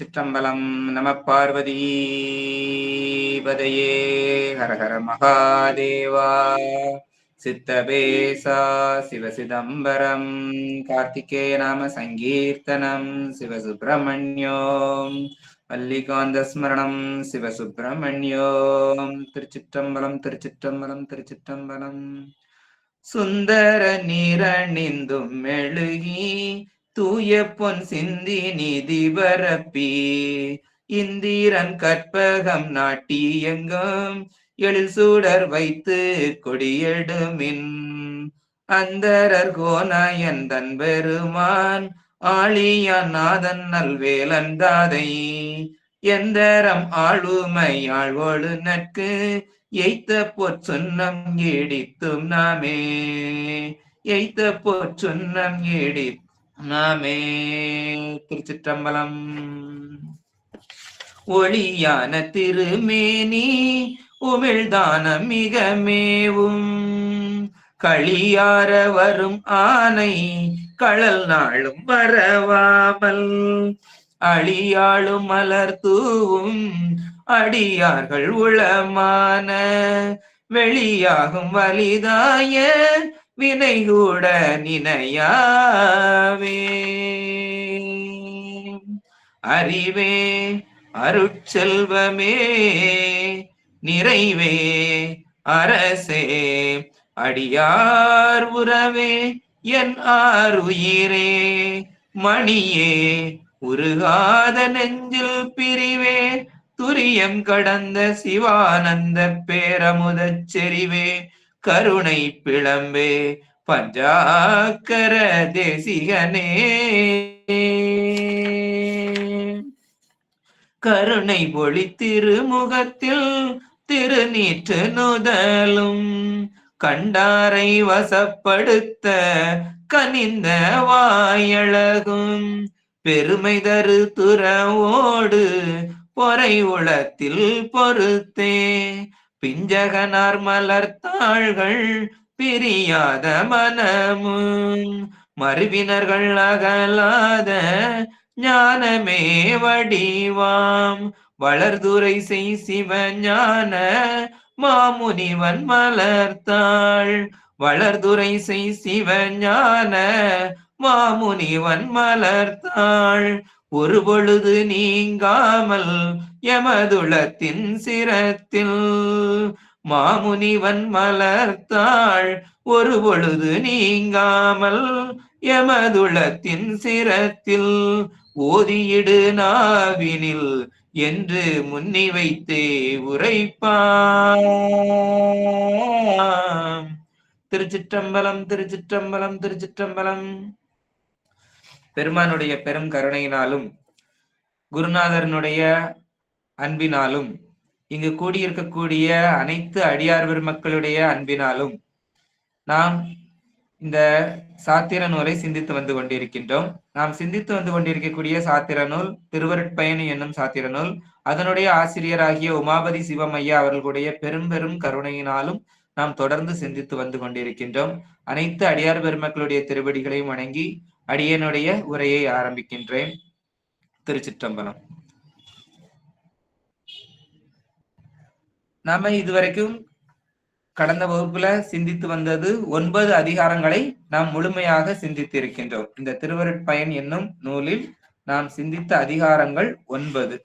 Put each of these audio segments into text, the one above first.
சிற்றம்பலம். நம பார்வதி பதையே. ஹரஹர மகாதேவா. சித்தபேசா சிவசிதம்பரம். கார்த்திகேய நாம சங்கீர்த்தனம் சிவசுப்பிரமணியோம். மல்லிகாந்த ஸ்மரணம் சிவசுப்பிரமணியோம். திருச்சிற்றம்பலம் திருச்சிற்றம்பலம் திருச்சிற்றம்பலம். சுந்தர நீரணிந்தும் மெழுகி தூய பொன் சிந்தி நிதி பரப்பி இந்திரன் கற்பகம் நாட்டி எங்கும் எழில் சூடர் வைத்து கொடியெடுமின் அந்தரர் கோனாயன் தன் பெருமான் ஆழியான் நாதன் நல்வேலன் தாதை எந்தரம் ஆளுமை ஆழ்வோடு நட்கு எய்த்த பொற்சுன்னம் ஈடித்தும் நாமே எய்த்த பொற்சுன்னம் ஈடித்தும் நாமே. திருச்சிற்றம்பலம். ஒளியான திருமேனி உமிழ்தானம் மிக மேவும் களியார வரும் ஆனை களல் நாளும் வரவாமல் அழியாளும் மலர் தூவும் அடியார்கள் உளமான வெளியாகும் வலிதாய வினை கூட நினையாவே. அறிவே அருட்செல்வமே நிறைவே அரசே அடியார் உறவே என் ஆருயிரே மணியே உருகாத நெஞ்சில் பிரிவே துரியம் கடந்த சிவானந்த பேரமுதச் செறிவே கருணை பிளம்பே பஞ்சாக்கர தேசிகனே கருணை பொழி திருமுகத்தில் திருநீற்று நுதலும் கண்டாரை வசப்படுத்த கனிந்த வாயழகும் பெருமை தரு துறவோடு பொறை உளத்தில் பொறுத்தே பிஞ்சகனார் மலர்த்தாள்கள் பிரியாத மனமும் மறுவினர்கள் அகலாத ஞானமே வடிவாம் வளர்துரை செய் சிவஞான மாமுனிவன் மலர்த்தாள் வளர்துரை செய் சிவஞான மாமுனிவன் மலர்த்தாள் ஒரு பொழுது நீங்காமல் எமதுளத்தின் சிரத்தில் மாமுனிவன் மலர்த்தாள் ஒரு பொழுது நீங்காமல் எமதுளத்தின் சிரத்தில் ஓதியிடு நாவினில் என்று முன்னி வைத்தே உரைப்பாம். திருச்சிற்றம்பலம் திருச்சிற்றம்பலம் திருச்சிற்றம்பலம். பெருமானுடைய பெரும் கருணையினாலும் குருநாதரனுடைய அன்பினாலும் இங்கு கூடியிருக்கக்கூடிய அனைத்து அடியார் பெருமக்களுடைய அன்பினாலும் நாம் இந்த சாத்திர நூலை சிந்தித்து வந்து கொண்டிருக்கின்றோம். நாம் சிந்தித்து வந்து கொண்டிருக்கக்கூடிய சாத்திர நூல் திருவருட்பயணி என்னும் சாத்திர நூல். அதனுடைய ஆசிரியராகிய உமாபதி சிவமையா அவர்களுடைய பெரும் கருணையினாலும் நாம் தொடர்ந்து சிந்தித்து வந்து கொண்டிருக்கின்றோம். அனைத்து அடியார் பெருமக்களுடைய திருவடிகளையும் வணங்கி அடியனுடைய உரையை ஆரம்பிக்கின்றேன். திருச்சிற்றம்பலம். நாம இதுவரைக்கும் கடந்த வகுப்புல சிந்தித்து வந்தது 9 அதிகாரங்களை நாம் முழுமையாக சிந்தித்து இருக்கின்றோம். இந்த திருவருட்பயன் என்னும் நூலில் நாம் சிந்தித்த அதிகாரங்கள் 9.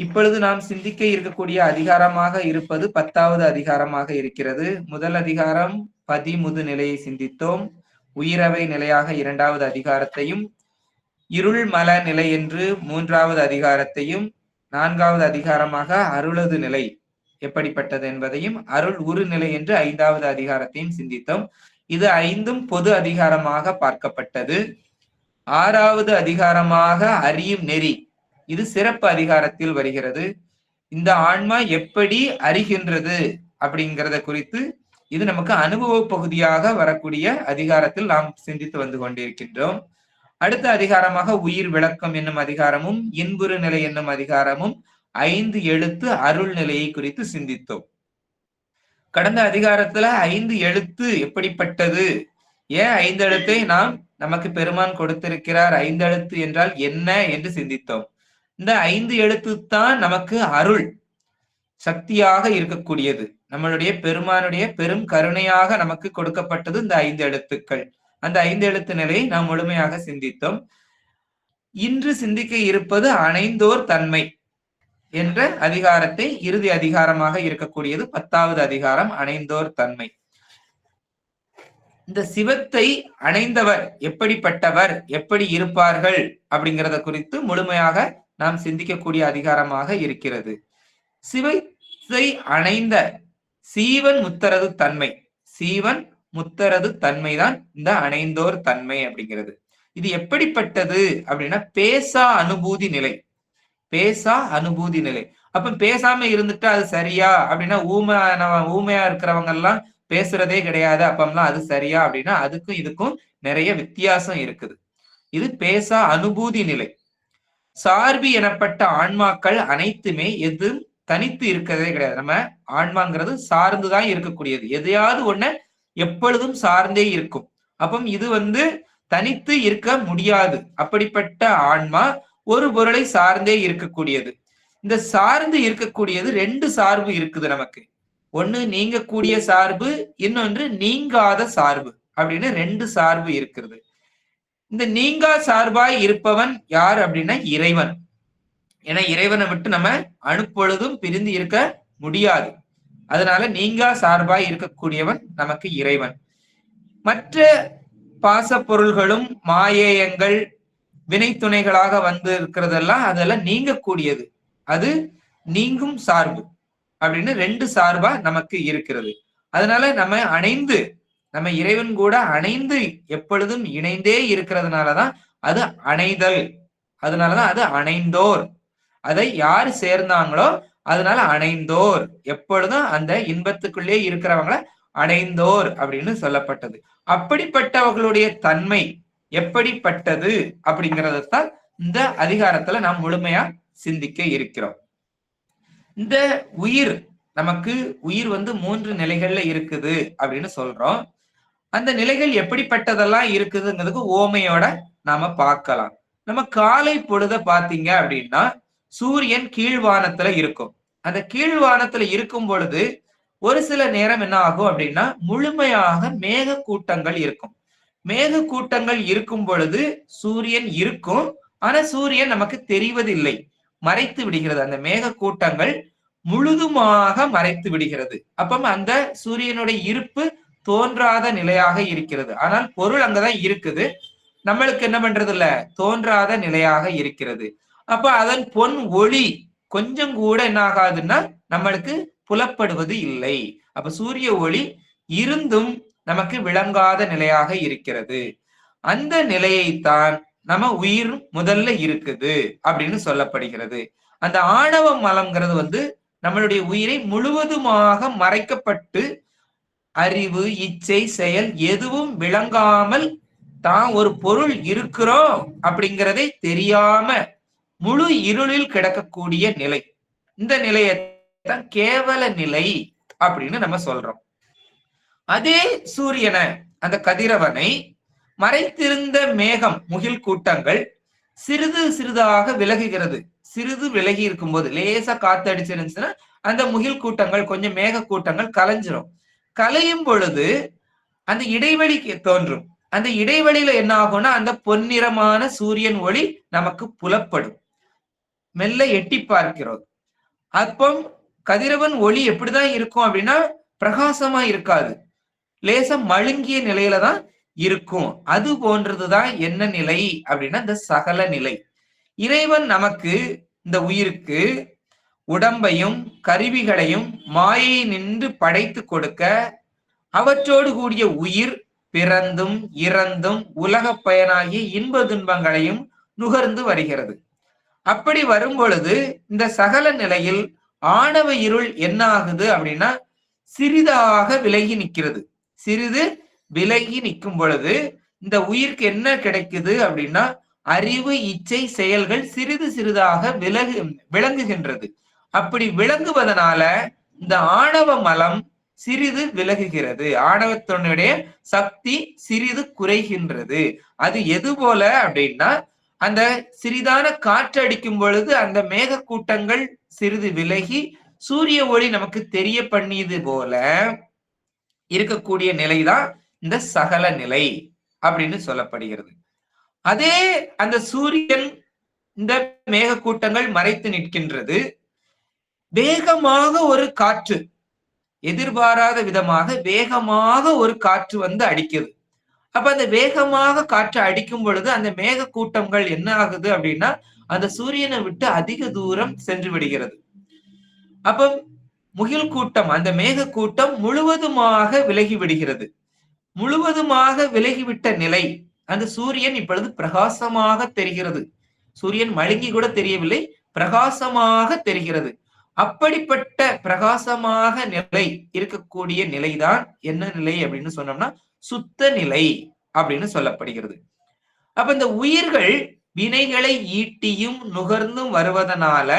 இப்பொழுது நாம் சிந்திக்க இருக்கக்கூடிய அதிகாரமாக இருப்பது 10வது அதிகாரமாக இருக்கிறது. முதல் அதிகாரம் பதிமுது நிலையை சிந்தித்தோம். உயிரவை நிலையாக 2வது அதிகாரத்தையும், இருள் மல நிலை என்று 3வது அதிகாரத்தையும், 4வது அதிகாரமாக அருளது நிலை எப்படிப்பட்டது என்பதையும், அருள் உரு நிலை என்று 5வது அதிகாரத்தையும் சிந்தித்தோம். இது 5ம் பொது அதிகாரமாக பார்க்கப்பட்டது. 6வது அதிகாரமாக அறியும் நெறி, இது சிறப்பு அதிகாரத்தில் வருகிறது. இந்த ஆன்மா எப்படி அறிகின்றது அப்படிங்கிறத குறித்து இது நமக்கு அனுபவ பகுதியாக வரக்கூடிய அதிகாரத்தில் நாம் சிந்தித்து வந்து கொண்டிருக்கின்றோம். அடுத்த அதிகாரமாக உயிர் விளக்கம் என்னும் அதிகாரமும், இன்புறு நிலை என்னும் அதிகாரமும் 5 எழுத்து அருள் நிலையை குறித்து சிந்தித்தோம். கடந்த அதிகாரத்துல 5 எழுத்து எப்படிப்பட்டது, ஏன் 5 எழுத்தை நாம் நமக்கு பெருமான் கொடுத்திருக்கிறார். 5 எழுத்து என்றால் என்ன என்று சிந்தித்தோம். இந்த 5 எழுத்து தான் நமக்கு அருள் சக்தியாக இருக்கக்கூடியது. நம்மளுடைய பெருமானுடைய பெரும் கருணையாக நமக்கு கொடுக்கப்பட்டது இந்த 5 எழுத்துக்கள். அந்த 5 எழுத்து நிலையை நாம் முழுமையாக சிந்தித்தோம். இன்று சிந்திக்க இருப்பது அணைந்தோர் தன்மை என்ற அதிகாரத்தை இறுதி அதிகாரமாக இருக்கக்கூடியது 10வது அதிகாரம், அணைந்தோர் தன்மை. இந்த சிவத்தை அணைந்தவர் எப்படிப்பட்டவர், எப்படி இருப்பார்கள் அப்படிங்கிறத குறித்து முழுமையாக நாம் சிந்திக்கக்கூடிய அதிகாரமாக இருக்கிறது. சிவத்தை அணைந்த சீவன் முத்தரது தன்மை, சீவன் முத்தரது தன்மைதான் இந்த அணைந்தோர் தன்மை அப்படிங்கிறது. இது எப்படிப்பட்டது அப்படின்னா பேசா அனுபூதி நிலை. பேசா அனுபூதி நிலை. அப்ப பேசாம இருந்துட்டு அது சரியா அப்படின்னா ஊமையா இருக்கிறவங்க எல்லாம் பேசுறதே கிடையாது, அப்பம்லாம் அது சரியா அப்படின்னா அதுக்கும் இதுக்கும் நிறைய வித்தியாசம் இருக்குது. இது பேசா அனுபூதி நிலை. சார்பு எனப்பட்ட ஆன்மாக்கள் அனைத்துமே எதுவும் தனித்து இருக்கிறதே கிடையாது. நம்ம ஆன்மாங்கிறது சார்ந்துதான் இருக்கக்கூடியது. எதையாவது ஒண்ண எப்பொழுதும் சார்ந்தே இருக்கும். அப்ப இது தனித்து இருக்க முடியாது. அப்படிப்பட்ட ஆன்மா ஒரு பொருளை சார்ந்தே இருக்கக்கூடியது. இந்த சார்ந்து இருக்கக்கூடியது 2 சார்பு இருக்குது நமக்கு. ஒண்ணு நீங்கக்கூடிய சார்பு, இன்னொன்று நீங்காத சார்பு அப்படின்னு 2 சார்பு இருக்கிறது. இந்த நீங்கா சார்பாய் இருப்பவன் யார் அப்படின்னா இறைவன். ஏன்னா இறைவனை விட்டு நம்ம அணுப்பொழுதும் பிரிந்து இருக்க முடியாது. அதனால நீங்கா சார்பாய் இருக்கக்கூடியவன் நமக்கு இறைவன். மற்ற பாச பொருள்களும் மாயேயங்கள் வினைத்துணைகளாக வந்து இருக்கிறதெல்லாம் அதெல்லாம் நீங்கக்கூடியது. அது நீங்கும் சார்பு அப்படின்னு 2 சார்பா நமக்கு இருக்கிறது. அதனால நம்ம இறைவன் கூட அணைந்து எப்பொழுதும் இணைந்தே இருக்கிறதுனாலதான் அது அணைதல். அதனாலதான் அது அணைந்தோர். அதை யார் சேர்ந்தாங்களோ அதனால அணைந்தோர். எப்பொழுதும் அந்த இன்பத்துக்குள்ளே இருக்கிறவங்கள அணைந்தோர் அப்படின்னு சொல்லப்பட்டது. அப்படிப்பட்டவர்களுடைய தன்மை எப்படிப்பட்டது அப்படிங்கறதான் இந்த அதிகாரத்துல நாம் முழுமையா சிந்திக்க இருக்கிறோம். இந்த உயிர் நமக்கு உயிர் 3 நிலைகள்ல இருக்குது அப்படின்னு சொல்றோம். அந்த நிலைகள் எப்படிப்பட்டதெல்லாம் இருக்குதுங்கிறதுக்கு ஓமையோட நாம பார்க்கலாம். நம்ம காலை பொழுத பாத்தீங்க அப்படின்னா சூரியன் கீழ்வானத்துல இருக்கும். அந்த கீழ்வானத்துல இருக்கும் பொழுது ஒரு சில நேரம் என்ன ஆகும் அப்படின்னா முழுமையாக மேக கூட்டங்கள் இருக்கும். மேக கூட்டங்கள் இருக்கும் பொழுது சூரியன் இருக்கும், ஆனா சூரியன் நமக்கு தெரிவதில்லை, மறைத்து விடுகிறது. அந்த மேக கூட்டங்கள் முழுதுமாக மறைத்து விடுகிறது. அப்ப அந்த சூரியனுடைய இருப்பு தோன்றாத நிலையாக இருக்கிறது. ஆனால் பொருள் அங்கதான் இருக்குது, நம்மளுக்கு என்ன பண்றது இல்ல, தோன்றாத நிலையாக இருக்கிறது. அப்ப அதன் பொன் ஒளி கொஞ்சம் கூட என்ன ஆகாதுன்னா நம்மளுக்கு புலப்படுவது இல்லை. அப்ப சூரிய ஒளி இருந்தும் நமக்கு விளங்காத நிலையாக இருக்கிறது. அந்த நிலையைத்தான் நம்ம உயிர் முதல்ல இருக்குது அப்படின்னு சொல்லப்படுகிறது. அந்த ஆணவ மலம்ங்கிறது நம்மளுடைய உயிரை முழுவதுமாக மறைக்கப்பட்டு அறிவு, இச்சை, செயல் எதுவும் விளங்காமல் தான் ஒரு பொருள் இருக்கிறோம் அப்படிங்கிறதை தெரியாம முழு இருளில் கிடக்கக்கூடிய நிலை. இந்த நிலையத்தான் கேவல நிலை அப்படின்னு நம்ம சொல்றோம். அதே சூரியனை, அந்த கதிரவனை மறைத்திருந்த மேகம், முகில் கூட்டங்கள் சிறிது சிறிதாக விலகுகிறது. சிறிது விலகி இருக்கும் போது லேசா காத்து அடிச்சிருந்துச்சுன்னா அந்த முகில் கூட்டங்கள், கொஞ்சம் மேக கூட்டங்கள் கலைஞ்சிரும். கலையும் பொழுது அந்த இடைவெளி தோன்றும். அந்த இடைவெளியில என்ன ஆகும்னா அந்த பொன்னிறமான சூரியன் ஒளி நமக்கு புலப்படும். மெல்ல எட்டி பார்க்கிறோம். அப்போ கதிரவன் ஒளி எப்படிதான் இருக்கும் அப்படின்னா பிரகாசமா இருக்காது, லேசா மழுங்கிய நிலையில தான் இருக்கும். அது போன்றதுதான் என்ன நிலை அப்படின்னா இந்த சகல நிலை. இறைவன் நமக்கு இந்த உயிருக்கு உடம்பையும் கருவிகளையும் மாயை நின்று படைத்து கொடுக்க அவற்றோடு கூடிய உயிர் பிறந்தும் இறந்தும் உலக பயனாகிய இன்ப துன்பங்களையும் நுகர்ந்து வருகிறது. அப்படி வரும் பொழுது இந்த சகல நிலையில் ஆணவ இருள் என்ன ஆகுது அப்படின்னா சிறிதாக விலகி நிற்கிறது. சிறிது விலகி நிற்கும் பொழுது இந்த உயிருக்கு என்ன கிடைக்குது அப்படின்னா அறிவு, இச்சை, செயல்கள் சிறிது சிறிதாக விளங்குகின்றது. அப்படி விளங்குவதனால இந்த ஆணவ மலம் சிறிது விலகுகிறது. ஆணவத்தினுடைய சக்தி சிறிது குறைகின்றது. அது எது போல அப்படின்னா, அந்த சிறிதான காற்று அடிக்கும் பொழுது அந்த மேகக்கூட்டங்கள் சிறிது விலகி சூரிய ஒளி நமக்கு தெரிய பண்ணியது போல இருக்கக்கூடிய நிலைதான் இந்த சகல நிலை அப்படின்னு சொல்லப்படுகிறது. அதே அந்த சூரியன் இந்த மேகக்கூட்டங்கள் மறைத்து நிற்கின்றது. வேகமாக ஒரு காற்று, எதிர்பாராத விதமாக வேகமாக ஒரு காற்று வந்து அடிக்குது. அப்ப அந்த வேகமாக காற்று அடிக்கும் பொழுது அந்த மேக கூட்டங்கள் என்ன ஆகுது அப்படின்னா, அந்த சூரியனை விட்டு அதிக தூரம் சென்று விடுகிறது. அப்ப முகில் கூட்டம், அந்த மேக கூட்டம் முழுவதுமாக விலகி விடுகிறது. முழுவதுமாக விலகிவிட்ட நிலை, அந்த சூரியன் இப்பொழுது பிரகாசமாக தெரிகிறது. சூரியன் மழுங்கி கூட தெரியவில்லை, பிரகாசமாக தெரிகிறது. அப்படிப்பட்ட பிரகாசமாக நிலை இருக்கக்கூடிய நிலைதான் என்ன நிலை அப்படின்னு சொன்னோம்னா சுத்த நிலை அப்படின்னு சொல்லப்படுகிறது. அப்ப இந்த உயிர்கள் வினைகளை ஈட்டியும் நுகர்ந்தும் வருவதனால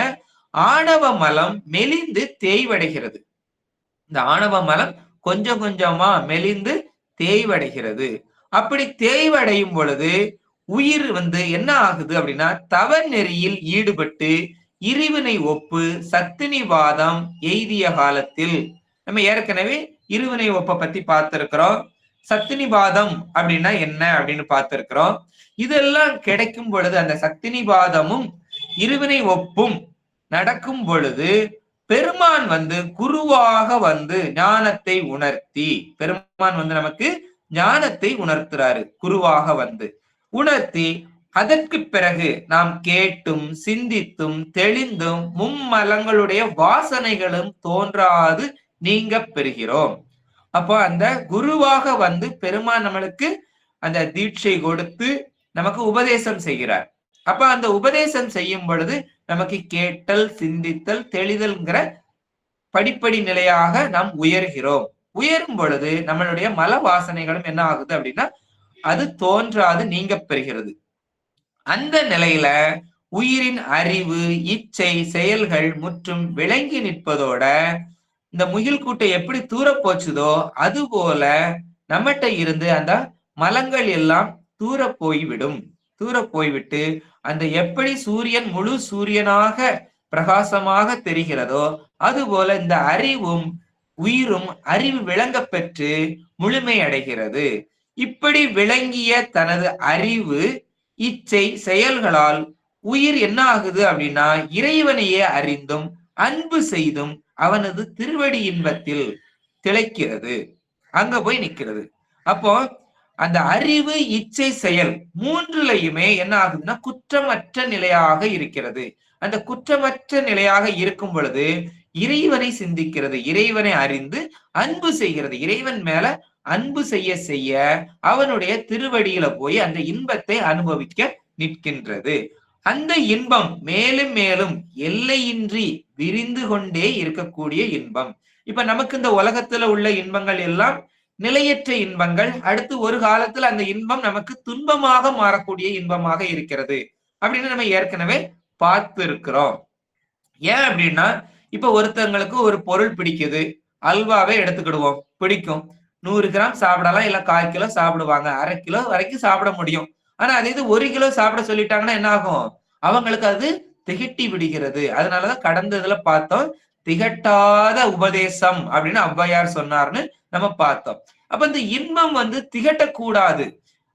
ஆணவ மலம் மெலிந்து தேய்வடைகிறது. இந்த ஆணவ மலம் கொஞ்சம் கொஞ்சமா மெலிந்து தேய்வடைகிறது. அப்படி தேய்வடையும் பொழுது உயிர் வந்து என்ன ஆகுது அப்படின்னா தவ நெறியில் ஈடுபட்டு இருவினை ஒப்பு சத்தினிவாதம் எய்திய காலத்தில், நம்ம ஏற்கனவே இருவினை ஒப்பை பத்தி பார்த்திருக்கிறோம். சத்தினிவாதம் அப்படின்னா என்ன அப்படின்னு பார்த்திருக்கிறோம். இதெல்லாம் கிடைக்கும் பொழுது அந்த சத்தினிவாதமும் இருவினை ஒப்பும் நடக்கும் பொழுது பெருமான் வந்து குருவாக வந்து ஞானத்தை உணர்த்தி, பெருமான் வந்து நமக்கு ஞானத்தை உணர்த்துறாரு. குருவாக வந்து உணர்த்தி அதற்கு பிறகு நாம் கேட்டும் சிந்தித்தும் தெளிந்தும் மும்மலங்களுடைய வாசனைகளும் தோன்றாது நீங்க பெறுகிறோம். அப்போ அந்த குருவாக வந்து பெருமான் நம்மளுக்கு அந்த தீட்சை கொடுத்து நமக்கு உபதேசம் செய்கிறார். அப்ப அந்த உபதேசம் செய்யும் பொழுது நமக்கு கேட்டல் சிந்தித்தல் தெளிதல்ங்கிற படிப்படி நிலையாக நாம் உயர்கிறோம். உயரும் பொழுது நம்மளுடைய மல வாசனைகளும் என்ன ஆகுது அப்படின்னா அது தோன்றாது நீங்க பெறுகிறது. அந்த நிலையில உயிரின் அறிவு இச்சை செயல்கள் முற்றும் விளங்கி நிற்பதோட இந்த முகில் கூட்டம் எப்படி தூர போச்சுதோ அது போல நம்மகிட்ட இருந்து அந்த மலங்கள் எல்லாம் தூர போய்விடும். தூர போய்விட்டு அந்த எப்படி சூரியன் முழு சூரியனாக பிரகாசமாக தெரிகிறதோ அதுபோல இந்த அறிவும் உயிரும் அறிவு விளங்க பெற்று முழுமை அடைகிறது. இப்படி விளங்கிய தனது அறிவு இச்சை செயல்களால் உயிர் என்ன ஆகுது அப்படின்னா இறைவனையே அறிந்தும் அன்பு செய்தும் அவனது திருவடி இன்பத்தில் திளைக்கிறது, அங்க போய் நிக்கிறது. அப்போ அந்த அறிவு இச்சை செயல் மூன்றுலையுமே என்ன ஆகுதுன்னா குற்றமற்ற நிலையாக இருக்கிறது. அந்த குற்றமற்ற நிலையாக இருக்கும் பொழுது இறைவனை சிந்திக்கிறது, இறைவனை அறிந்து அன்பு செய்கிறது. இறைவன் மேல அன்பு செய்ய செய்ய அவனுடைய திருவடியில போய் அந்த இன்பத்தை அனுபவிக்க நிற்கின்றது. அந்த இன்பம் மேலும் மேலும் எல்லையின்றி விரிந்து கொண்டே இருக்கக்கூடிய இன்பம். இப்ப நமக்கு இந்த உலகத்துல உள்ள இன்பங்கள் எல்லாம் நிலையற்ற இன்பங்கள். அடுத்து ஒரு காலத்துல அந்த இன்பம் நமக்கு துன்பமாக மாறக்கூடிய இன்பமாக இருக்கிறது அப்படின்னு நம்ம ஏற்கனவே பார்த்து இருக்கிறோம். ஏன் அப்படின்னா இப்ப ஒருத்தவங்களுக்கு ஒரு பொருள் பிடிக்குது, அல்வாவே எடுத்துக்கிடுவோம், பிடிக்கும். 100 கிராம் சாப்பிடலாம், இல்ல 1/4 கிலோ சாப்பிடுவாங்க, 1/2 கிலோ வரைக்கும் சாப்பிட முடியும். ஆனா அதே இது 1 கிலோ சாப்பிட சொல்லிட்டாங்கன்னா என்ன ஆகும்? அவங்களுக்கு அது திகட்டி விடுகிறது. அதனாலதான் கடந்த இதுல பார்த்தோம், திகட்டாத உபதேசம் அப்படின்னு ஔவையார் சொன்னார்னு நம்ம பார்த்தோம். அப்ப இந்த இன்பம் வந்து திகட்டக்கூடாது.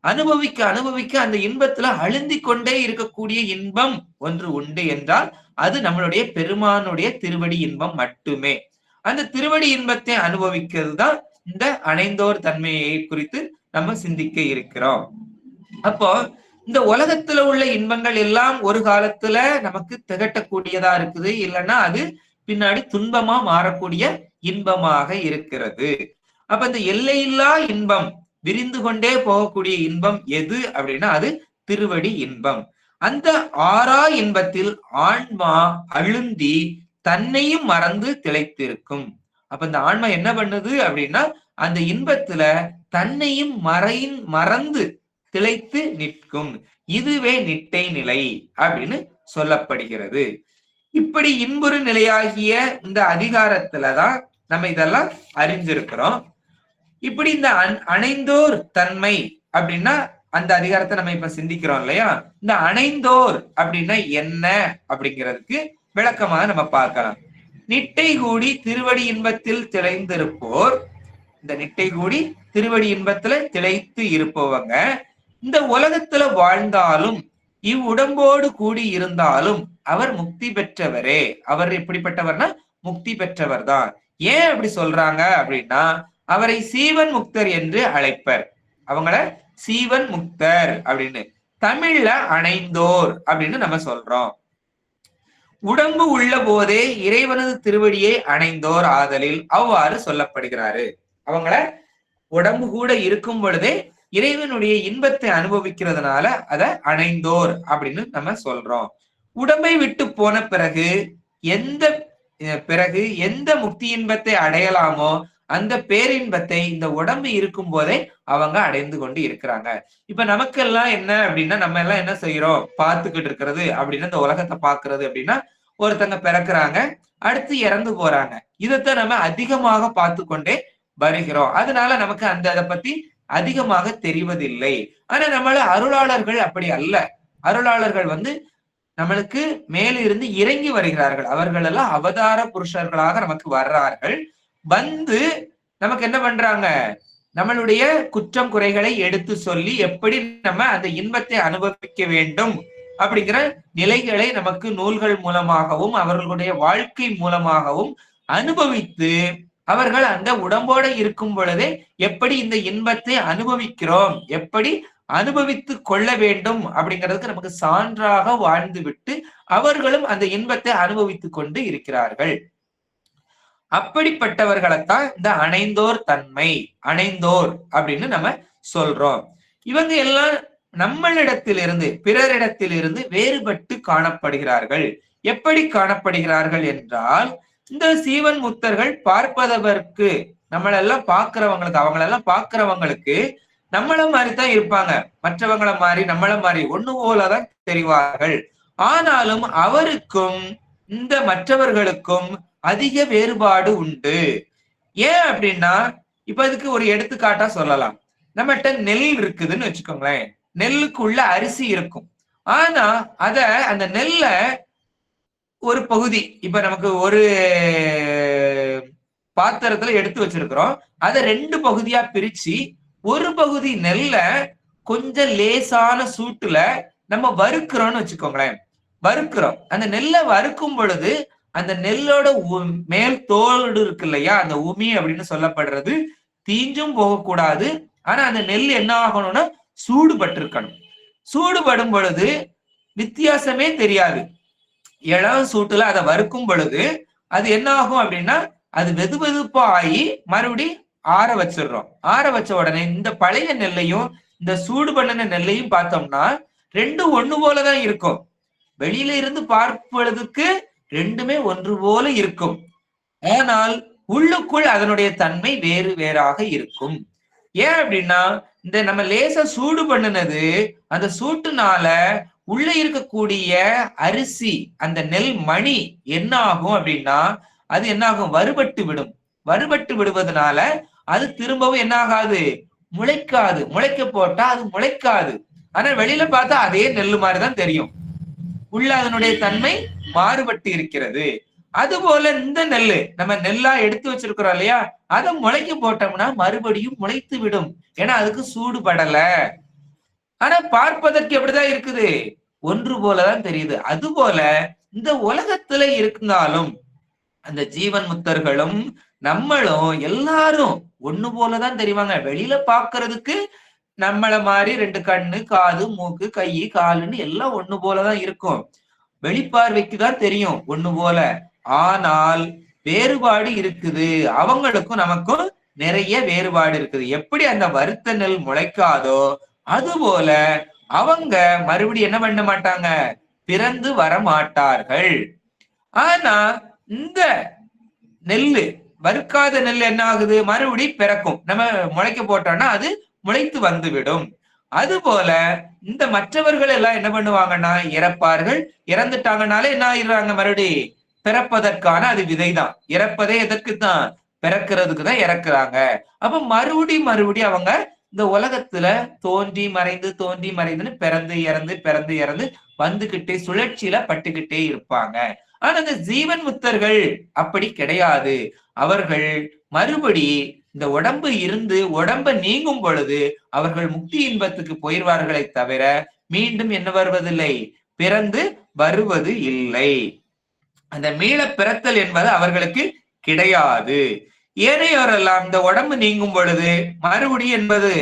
அனுபவிக்க அனுபவிக்க அந்த இன்பத்துல அழுந்தி கொண்டே இருக்கக்கூடிய இன்பம் ஒன்று உண்டு என்றால் அது நம்மளுடைய பெருமானுடைய திருவடி இன்பம் மட்டுமே. அந்த திருவடி இன்பத்தை அனுபவிக்கிறது தான் இந்த அணைந்தோர் தன்மையை குறித்து நம்ம சிந்திக்க இருக்கிறோம். அப்போ இந்த உலகத்துல உள்ள இன்பங்கள் எல்லாம் ஒரு காலத்துல நமக்கு திகட்டக்கூடியதா இருக்குது, இல்லைன்னா அது பின்னாடி துன்பமா மாறக்கூடிய இன்பமாக இருக்கிறது. அப்ப இந்த எல்லையில்லா இன்பம், விரிந்து கொண்டே போகக்கூடிய இன்பம் எது அப்படின்னா அது திருவடி இன்பம். அந்த ஆறா இன்பத்தில் ஆன்மா அழுந்தி தன்னையும் மறந்து திளைத்திருக்கும். அப்ப இந்த ஆன்மா என்ன பண்ணுது அப்படின்னா அந்த இன்பத்துல தன்னையும் மறந்து திளைத்து நிற்கும். இதுவே நிட்டை நிலை அப்படின்னு சொல்லப்படுகிறது. இப்படி இன்புறு நிலையாகிய இந்த அதிகாரத்துலதான் நம்ம இதெல்லாம் அறிஞ்சிருக்கிறோம். இப்படி இந்த அணைந்தோர் தன்மை அப்படின்னா அந்த அதிகாரத்தை நம்ம இப்ப சிந்திக்கிறோம் இல்லையா? இந்த அணைந்தோர் அப்படின்னா என்ன அப்படிங்கிறதுக்கு விளக்கமாக நம்ம பார்க்கலாம். நிட்டை கூடி திருவடி இன்பத்தில் திளைந்திருப்போர், இந்த நிட்டை கூடி திருவடி இன்பத்துல திளைத்து இருப்பவங்க இந்த உலகத்துல வாழ்ந்தாலும் இவ்வுடம்போடு கூடி இருந்தாலும் அவர் முக்தி பெற்றவரே. அவர் எப்படிப்பட்டவர்னா முக்தி பெற்றவர் தான். ஏன் அப்படி சொல்றாங்க அப்படின்னா, அவரை சீவன் முக்தர் என்று அழைப்பர். அவங்கள சீவன் முக்தர் அப்படின்னு தமிழ்ல அணைந்தோர் அப்படின்னு நம்ம சொல்றோம். உடம்பு உள்ள போதே இறைவனது திருவடியை அணைந்தோர் ஆதலில் அவ்வாறு சொல்லப்படுகிறாரு. அவங்கள உடம்பு கூட இருக்கும் பொழுதே இறைவனுடைய இன்பத்தை அனுபவிக்கிறதுனால அத அணைந்தோர் அப்படின்னு நம்ம சொல்றோம். உடம்பை விட்டு போன பிறகு எந்த முக்தி இன்பத்தை அடையலாமோ அந்த பேரின்பத்தை இந்த உடம்பு இருக்கும் போதே அவங்க அடைந்து கொண்டு இருக்கிறாங்க. இப்ப நமக்கெல்லாம் என்ன அப்படின்னா, நம்ம எல்லாம் என்ன செய்யறோம், பார்த்துக்கிட்டு இருக்கிறது அப்படின்னா, இந்த உலகத்தை பாக்குறது அப்படின்னா, ஒருத்தங்க பிறக்குறாங்க, அடுத்து இறந்து போறாங்க. இதைத்தான் நம்ம அதிகமாக பார்த்து கொண்டே வருகிறோம். அதனால நமக்கு அதை பத்தி அதிகமாக தெரிவதில்லை. ஆனா நம்மள அருளாளர்கள் அப்படி அல்ல. அருளாளர்கள் நம்மளுக்கு மேலிருந்து இறங்கி வருகிறார்கள். அவர்கள் எல்லாம் அவதார புருஷர்களாக நமக்கு வர்றார்கள். நமக்கு என்ன பண்றாங்க, நம்மளுடைய குற்றம் குறைகளை எடுத்து சொல்லி எப்படி நம்ம அந்த இன்பத்தை அனுபவிக்க வேண்டும் அப்படிங்கிற நிலைகளை நமக்கு நூல்கள் மூலமாகவும் அவர்களுடைய வாழ்க்கை மூலமாகவும் அனுபவித்து அவர்கள் அந்த உடம்போடு இருக்கும் பொழுதே எப்படி இந்த இன்பத்தை அனுபவிக்கிறோம், எப்படி அனுபவித்து கொள்ள வேண்டும் அப்படிங்கிறதுக்கு நமக்கு சான்றாக வாழ்ந்து விட்டு அவர்களும் அந்த இன்பத்தை அனுபவித்துக் கொண்டு இருக்கிறார்கள். அப்படிப்பட்டவர்களைத்தான் இந்த அணைந்தோர் தன்மை, அணைந்தோர் அப்படின்னு நம்ம சொல்றோம். இவங்க எல்லாம் நம்மளிடத்திலிருந்து பிறரிடத்திலிருந்து வேறுபட்டு காணப்படுகிறார்கள். எப்படி காணப்படுகிறார்கள் என்றால், இந்த சீவன் முக்தர்கள் பார்ப்பதவர்க்கு, நம்மளெல்லாம் பாக்குறவங்களுக்கு, அவங்களெல்லாம் பாக்குறவங்களுக்கு நம்மள மாதிரிதான் இருப்பாங்க. மற்றவங்கள மாதிரி நம்மள மாதிரி ஒண்ணு போலதான் தெரிவார்கள். ஆனாலும் அவருக்கும் இந்த மற்றவர்களுக்கும் அதிக வேறுபாடு உண்டு. ஏன் அப்படின்னா, இப்ப இதுக்கு ஒரு எடுத்துக்காட்டா சொல்லலாம். நம்மகிட்ட நெல் இருக்குதுன்னு வச்சுக்கோங்களேன். நெல்லுக்குள்ள அரிசி இருக்கும். ஆனா அந்த நெல்ல ஒரு பகுதி, இப்ப நமக்கு ஒரு பாத்திரத்துல எடுத்து வச்சிருக்கிறோம். அதை 2 பகுதியா பிரிச்சு ஒரு பகுதி நெல்ல கொஞ்சம் லேசான சூட்டுல நம்ம வறுக்கிறோம்னு வச்சுக்கோங்களேன். வறுக்கிறோம். அந்த நெல்லை வறுக்கும் பொழுது அந்த நெல்லோட மேல் தோடு இருக்கு இல்லையா, அந்த உமி அப்படின்னு சொல்லப்படுறது தீஞ்சும் போகக்கூடாது. ஆனா அந்த நெல் என்ன ஆகணும்னா சூடுபட்டிருக்கணும். சூடுபடும் பொழுது வித்தியாசமே தெரியாது. இளம் சூட்டுல அதை வறுக்கும் பொழுது அது என்ன ஆகும் அப்படின்னா, அது வெது வெதுப்பா ஆகி மறுபடி ஆற வச்சிடுறோம். ஆற வச்ச உடனே இந்த பழைய நெல்லையும் இந்த சூடு பண்ணின நெல்லையும் பார்த்தோம்னா ரெண்டும் ஒண்ணு போலதான் இருக்கும். வெளியில இருந்து பார்ப்பதற்கு ரெண்டுமே ஒன்று போல இருக்கும். ஆனால் உள்ளுக்குள் அதனுடைய தன்மை வேறு வேறாக இருக்கும். ஏன் அப்படின்னா, இந்த நம்ம லேசா சூடு பண்ணினது அந்த சூட்டுனால உள்ள இருக்கக்கூடிய அரிசி, அந்த நெல் மணி என்ன ஆகும் அப்படின்னா, அது என்ன ஆகும், வறுபட்டு விடும். வறுபட்டு விடுவதனால அது திரும்பவும் என்ன ஆகாது, முளைக்காது. முளைக்க போட்டா அது முளைக்காது. ஆனா வெளியில பார்த்தா அதே நெல்லு மாதிரிதான் தெரியும். உள்ள அதனுடைய தன்மை மாறுபட்டு இருக்கிறது. அது போல இந்த நெல்லு நம்ம நெல்லா எடுத்து வச்சிருக்கிறோம் இல்லையா, அதை முளைக்க போட்டோம்னா மறுபடியும் முளைத்து விடும். ஏன்னா அதுக்கு சூடு படல. ஆனா பார்ப்பதற்கு எப்படிதான் இருக்குது, ஒன்று போலதான் தெரியுது. அது போல இந்த உலகத்துல இருந்தாலும் அந்த ஜீவன் முக்தர்களும் நம்மளும் எல்லாரும் ஒண்ணு போலதான் தெரிவாங்க. வெளியில பாக்குறதுக்கு நம்மள மாதிரி 2 கண்ணு, காது, மூக்கு, கை, காலுன்னு எல்லாம் ஒண்ணு போலதான் இருக்கும். வெளிப்பார்வைக்குதான் தெரியும் ஒண்ணு போல. ஆனால் வேறுபாடு இருக்குது. அவங்களுக்கும் நமக்கும் நிறைய வேறுபாடு இருக்குது. எப்படி அந்த வறுத்த நெல் முளைக்காதோ அது போல அவங்க மறுபடியும் என்ன பண்ண மாட்டாங்க, பிறந்து வர மாட்டார்கள். ஆனா இந்த நெல்லு, வறுக்காத நெல் என்ன ஆகுது, மறுபடி பிறக்கும். நம்ம முளைக்க போட்டோம்னா அது முளைத்து வந்துவிடும். அது போல இந்த மற்றவர்கள் எல்லாம் என்ன பண்ணுவாங்கன்னா இறப்பார்கள். இறந்துட்டாங்கனாலே என்ன ஆயிடுறாங்க, மறுபடி பிறப்பதற்கான அது விதைதான். இறப்பதே எதற்குத்தான், பிறக்கிறதுக்கு தான் இறக்குறாங்க. அப்ப மறுபடி அவங்க இந்த உலகத்துல தோன்றி மறைந்து தோன்றி மறைந்துன்னு பிறந்து இறந்து வந்துகிட்டே சுழற்சியில பட்டுக்கிட்டே இருப்பாங்க. ஆனா இந்த ஜீவன் முக்தர்கள் அப்படி கிடையாது. அவர்கள் மறுபடி இந்த உடம்பு இருந்து உடம்ப நீங்கும் பொழுது அவர்கள் முக்தி இன்பத்துக்கு போயிடுவார்களே தவிர மீண்டும் என்ன வருவதில்லை, பிறந்து வருவது இல்லை. அந்த மீள பிறத்தல் என்பது அவர்களுக்கு கிடையாது. ஏனையோரெல்லாம் இந்த உடம்பு நீங்கும் பொழுது மறுபடியும் என்பது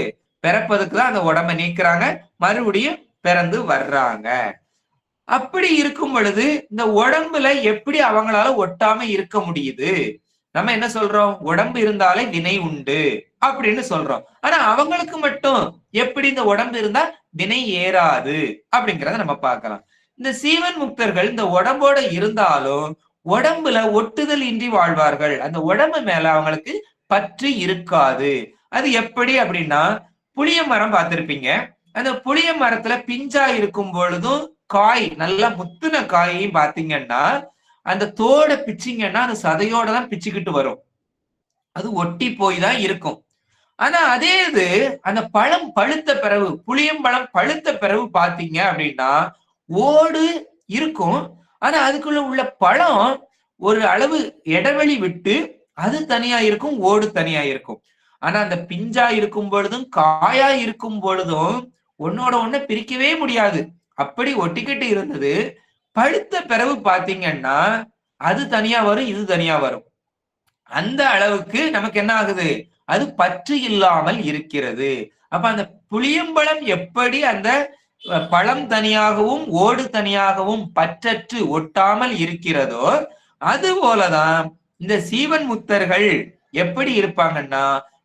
பிறப்பதுக்கு தான் அந்த உடம்பை நீக்கிறாங்க, மறுபடியும் பிறந்து வர்றாங்க. அப்படி இருக்கும் பொழுது இந்த உடம்புல எப்படி அவங்களால ஒட்டாம இருக்க முடியுது? நம்ம என்ன சொல்றோம், உடம்பு இருந்தாலே வினை உண்டு அப்படின்னு சொல்றோம். ஆனா அவங்களுக்கு மட்டும் எப்படி இந்த உடம்பு இருந்தா வினை ஏறாது அப்படிங்கிறத நம்ம பார்க்கலாம். இந்த சீவன் முக்தர்கள் இந்த உடம்போட இருந்தாலும் உடம்புல ஒட்டுதல் இன்றி வாழ்வார்கள். அந்த உடம்பு மேல அவங்களுக்கு பற்று இருக்காது. அது எப்படி அப்படின்னா, புளிய மரம் பார்த்திருப்பீங்க. அந்த புளிய மரத்துல பிஞ்சா இருக்கும் பொழுதும் காய் நல்லா முத்துன காயையும் பாத்தீங்கன்னா அந்த தோட பிச்சிங்கன்னா அந்த சதையோட தான் பிச்சுக்கிட்டு வரும். அது ஒட்டி போய் தான் இருக்கும். ஆனா அதே இது அந்த பழம் பழுத்த பிறகு, புளியம்பழம் பழுத்த பிறகு பாத்தீங்க அப்படின்னா ஓடு இருக்கும். ஆனா அதுக்குள்ள உள்ள பழம் ஒரு அளவு இடைவெளி விட்டு அது தனியா இருக்கும், ஓடு தனியா இருக்கும். ஆனா அந்த பிஞ்சா இருக்கும் பொழுதும் காயா இருக்கும் பொழுதும் ஒன்னோட ஒண்ண பிரிக்கவே முடியாது. அப்படி ஒட்டிக்கிட்டு இருந்தது. பழுத்த பிறகு பாத்தீங்கன்னா அது தனியா வரும், இது தனியா வரும். அந்த அளவுக்கு நமக்கு என்ன ஆகுது, அது பற்று இல்லாமல் இருக்கிறது. அப்ப அந்த புளியம்பழம் எப்படி அந்த பழம் தனியாகவும் ஓடு தனியாகவும் பற்றற்று ஒட்டாமல் இருக்கிறதோ, அது போலதான் இந்த சீவன் முக்தர்கள் எப்படி இருப்பாங்கன்னா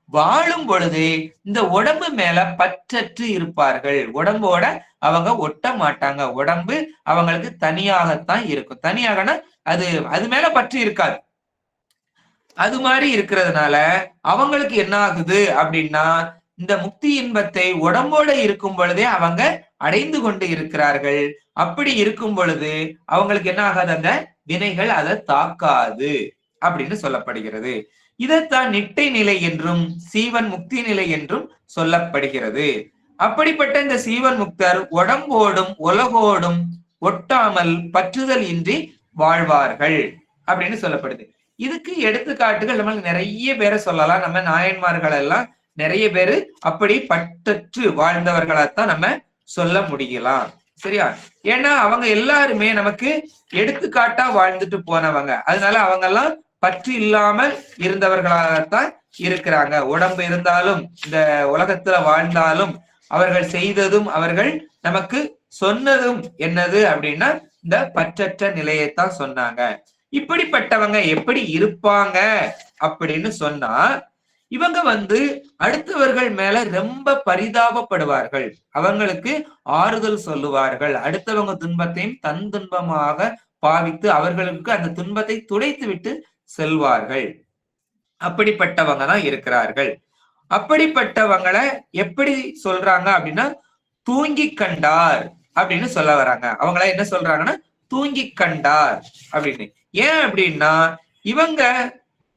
வாழும் பொழுது இந்த உடம்பு மேல பற்றற்று இருப்பார்கள். உடம்போட அவங்க ஒட்ட மாட்டாங்க. உடம்பு அவங்களுக்கு தனியாகத்தான் இருக்கும். தனியாகனா அது அது மேல பற்று இருக்காது. அது மாதிரி இருக்கிறதுனால அவங்களுக்கு என்ன ஆகுது அப்படின்னா இந்த முக்தி இன்பத்தை உடம்போட இருக்கும் பொழுதே அவங்க அடைந்து கொண்டு இருக்கிறார்கள். அப்படி இருக்கும் பொழுது அவங்களுக்கு என்ன ஆகாது, அந்த வினைகள் அதை தாக்காது அப்படின்னு சொல்லப்படுகிறது. இதைத்தான் நிட்டை நிலை என்றும் சீவன் முக்தி நிலை என்றும் சொல்லப்படுகிறது. அப்படிப்பட்ட இந்த சீவன் முக்தர் உடம்போடும் உலகோடும் ஒட்டாமல் பற்றுதல் இன்றி வாழ்வார்கள் அப்படின்னு சொல்லப்படுது. இதுக்கு எடுத்துக்காட்டுகள் நம்ம நிறைய பேரை சொல்லலாம். நம்ம நாயன்மார்கள் எல்லாம் நிறைய பேரு அப்படி பற்றற்று வாழ்ந்தவர்களாத்தான் நம்ம சொல்ல முடியலாம். சரியா? ஏன்னா அவங்க எல்லாருமே நமக்கு எடுத்துக்காட்டா வாழ்ந்துட்டு போனவங்க. அதனால அவங்க எல்லாம் பற்று இல்லாமல் இருந்தவர்களாகத்தான் இருக்கிறாங்க. உடம்பு இருந்தாலும் இந்த உலகத்துல வாழ்ந்தாலும் அவர்கள் செய்ததும் அவர்கள் நமக்கு சொன்னதும் என்னது அப்படின்னா இந்த பற்றற்ற நிலையைத்தான் சொன்னாங்க. இப்படிப்பட்டவங்க எப்படி இருப்பாங்க அப்படின்னு சொன்னா இவங்க அடுத்தவர்கள் மேல ரொம்ப பரிதாபப்படுவார்கள். அவங்களுக்கு ஆறுதல் சொல்லுவார்கள். அடுத்தவங்க துன்பத்தையும் தன் துன்பமாக பாவித்து அவர்களுக்கு அந்த துன்பத்தை துடைத்து விட்டு செல்வார்கள். அப்படிப்பட்டவங்க தான் இருக்கிறார்கள். அப்படிப்பட்டவங்களை எப்படி சொல்றாங்க அப்படின்னா தூங்கி கண்டார் அப்படின்னு சொல்ல வராங்க. அவங்கள என்ன சொல்றாங்கன்னா தூங்கி கண்டார் அப்படின்னு. ஏன் அப்படின்னா இவங்க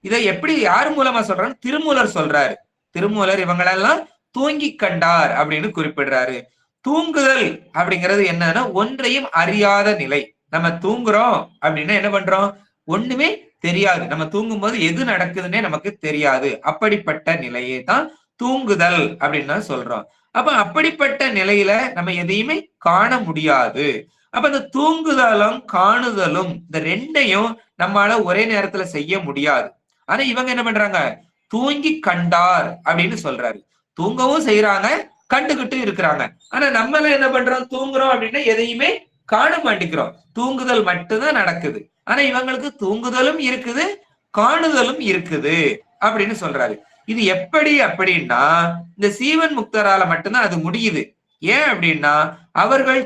இதை எப்படி யார் மூலமா சொல்றாங்க, திருமூலர் சொல்றாரு. திருமூலர் இவங்களெல்லாம் தூங்கி கண்டார் அப்படின்னு குறிப்பிடுறாரு. தூங்குதல் அப்படிங்கிறது என்னன்னா ஒன்றையும் அறியாத நிலை. நம்ம தூங்குறோம் அப்படின்னா என்ன பண்றோம், ஒண்ணுமே தெரியாது. நம்ம தூங்கும் போது எது நடக்குதுன்னே நமக்கு தெரியாது. அப்படிப்பட்ட நிலையே தான் தூங்குதல் அப்படின்னு சொல்றோம். அப்ப அப்படிப்பட்ட நிலையில நம்ம எதையுமே காண முடியாது. அப்ப இந்த தூங்குதலும் காணுதலும் இந்த ரெண்டையும் நம்மளால ஒரே நேரத்துல செய்ய முடியாது. ஆனா இவங்க என்ன பண்றாங்க, தூங்கி கண்டார் அப்படின்னு சொல்றாரு. தூங்கவும் செய்யறாங்க, கண்டுகிட்டு இருக்கிறாங்க. ஆனா நம்மள என்ன பண்றோம், தூங்குறோம் அப்படின்னா எதையுமே காண மாட்டேங்கிறோம். தூங்குதல் மட்டும்தான் நடக்குது. ஆனா இவங்களுக்கு தூங்குதலும் இருக்குது, காணுதலும் இருக்குது அப்படின்னு சொல்றாரு. இது எப்படி அப்படின்னா இந்த சீவன் முக்தரால மட்டும்தான் அது முடியுது. ஏன் அப்படின்னா அவர்கள்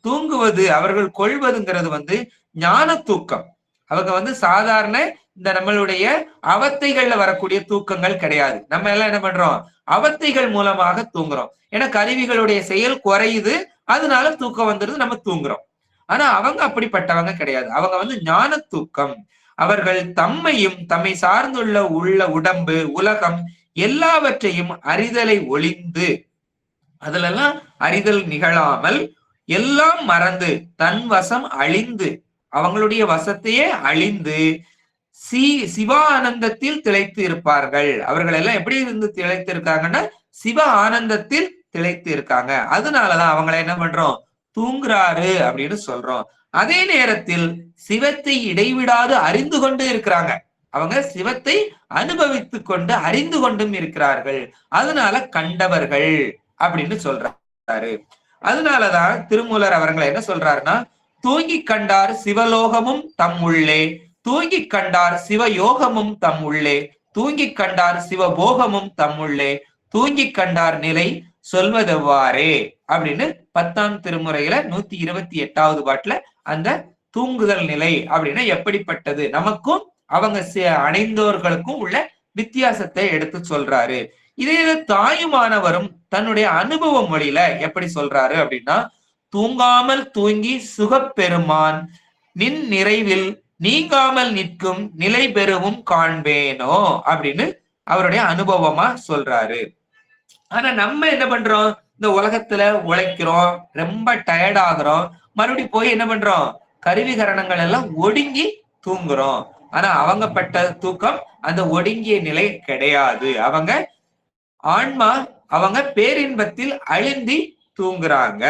தூங்குவது அவர்கள் கொள்வதுங்கிறது ஞான தூக்கம். அவங்க சாதாரண இந்த நம்மளுடைய அவத்தைகள்ல வரக்கூடிய தூக்கங்கள் கிடையாது. நம்ம எல்லாம் என்ன பண்றோம், அவத்தைகள் மூலமாக தூங்குறோம். ஏன்னா கருவிகளுடைய செயல் குறையுது, அதனால தூக்கம் வந்துருது, நம்ம தூங்குறோம். ஆனா அவங்க அப்படிப்பட்டவங்க கிடையாது. அவங்க ஞான தூக்கம். அவர்கள் தம்மையும் தம்மை சார்ந்துள்ள உடம்பு உலகம் எல்லாவற்றையும் அறிதலை ஒளிந்து, அதுலெல்லாம் அறிதல் நிகழாமல் எல்லாம் மறந்து தன் வசம் அழிந்து, அவங்களுடைய வசத்தையே அழிந்து சிவ திளைத்து இருப்பார்கள். அவர்கள் எல்லாம் எப்படி இருந்து திளைத்து இருக்காங்கன்னா சிவ ஆனந்தத்தில் திளைத்து இருக்காங்க. அதனாலதான் அவங்களை என்ன பண்றோம், தூங்குறாரு அப்படின்னு சொல்றோம். அதே நேரத்தில் சிவத்தை இடைவிடாது அறிந்து கொண்டு இருக்கிறாங்க. அவங்க சிவத்தை அனுபவித்து கொண்டு அறிந்து கொண்டும் இருக்கிறார்கள். அதனால கண்டவர்கள் அப்படின்னு சொல்றாரு. அதனாலதான் திருமூலர் அவர்களை என்ன சொல்றாருன்னா, தூங்கி கண்டார் சிவலோகமும் தம் உள்ளே, தூங்கி கண்டார் சிவயோகமும் தம் உள்ளே, தூங்கி கண்டார் சிவபோகமும் தம் உள்ளே, தூங்கி கண்டார் நிலை சொல்வதெவ்வாறே அப்படின்னு 10ஆம் திருமுறையில 128வது பாட்டுல அந்த தூங்குதல் நிலை அப்படின்னா எப்படிப்பட்டது, நமக்கும் அவங்க அணைந்தோர்களுக்கும் உள்ள வித்தியாசத்தை எடுத்து சொல்றாரு. இதே தாயுமானவரும் தன்னுடைய அனுபவ மொழியில எப்படி சொல்றாரு அப்படின்னா, தூங்காமல் தூங்கி சுகப்பெருமான் நின் நிறைவில் நீங்காமல் நிற்கும் நிலை பெறவும் காண்பேனோ அப்படின்னு அவருடைய அனுபவமா சொல்றாரு. ஆனா நம்ம என்ன பண்றோம், இந்த உலகத்துல உழைக்கிறோம், ரொம்ப டயர்ட் ஆகுறோம், மறுபடியும் போய் என்ன பண்றோம், கருவிகரணங்கள் எல்லாம் ஒடுங்கி தூங்குறோம். ஆனா அவங்க பட்ட தூக்கம் அந்த ஒடுங்கிய நிலை கிடையாது. அவங்க ஆன்மா அவங்க பேரின்பத்தில் அழுந்தி தூங்குறாங்க.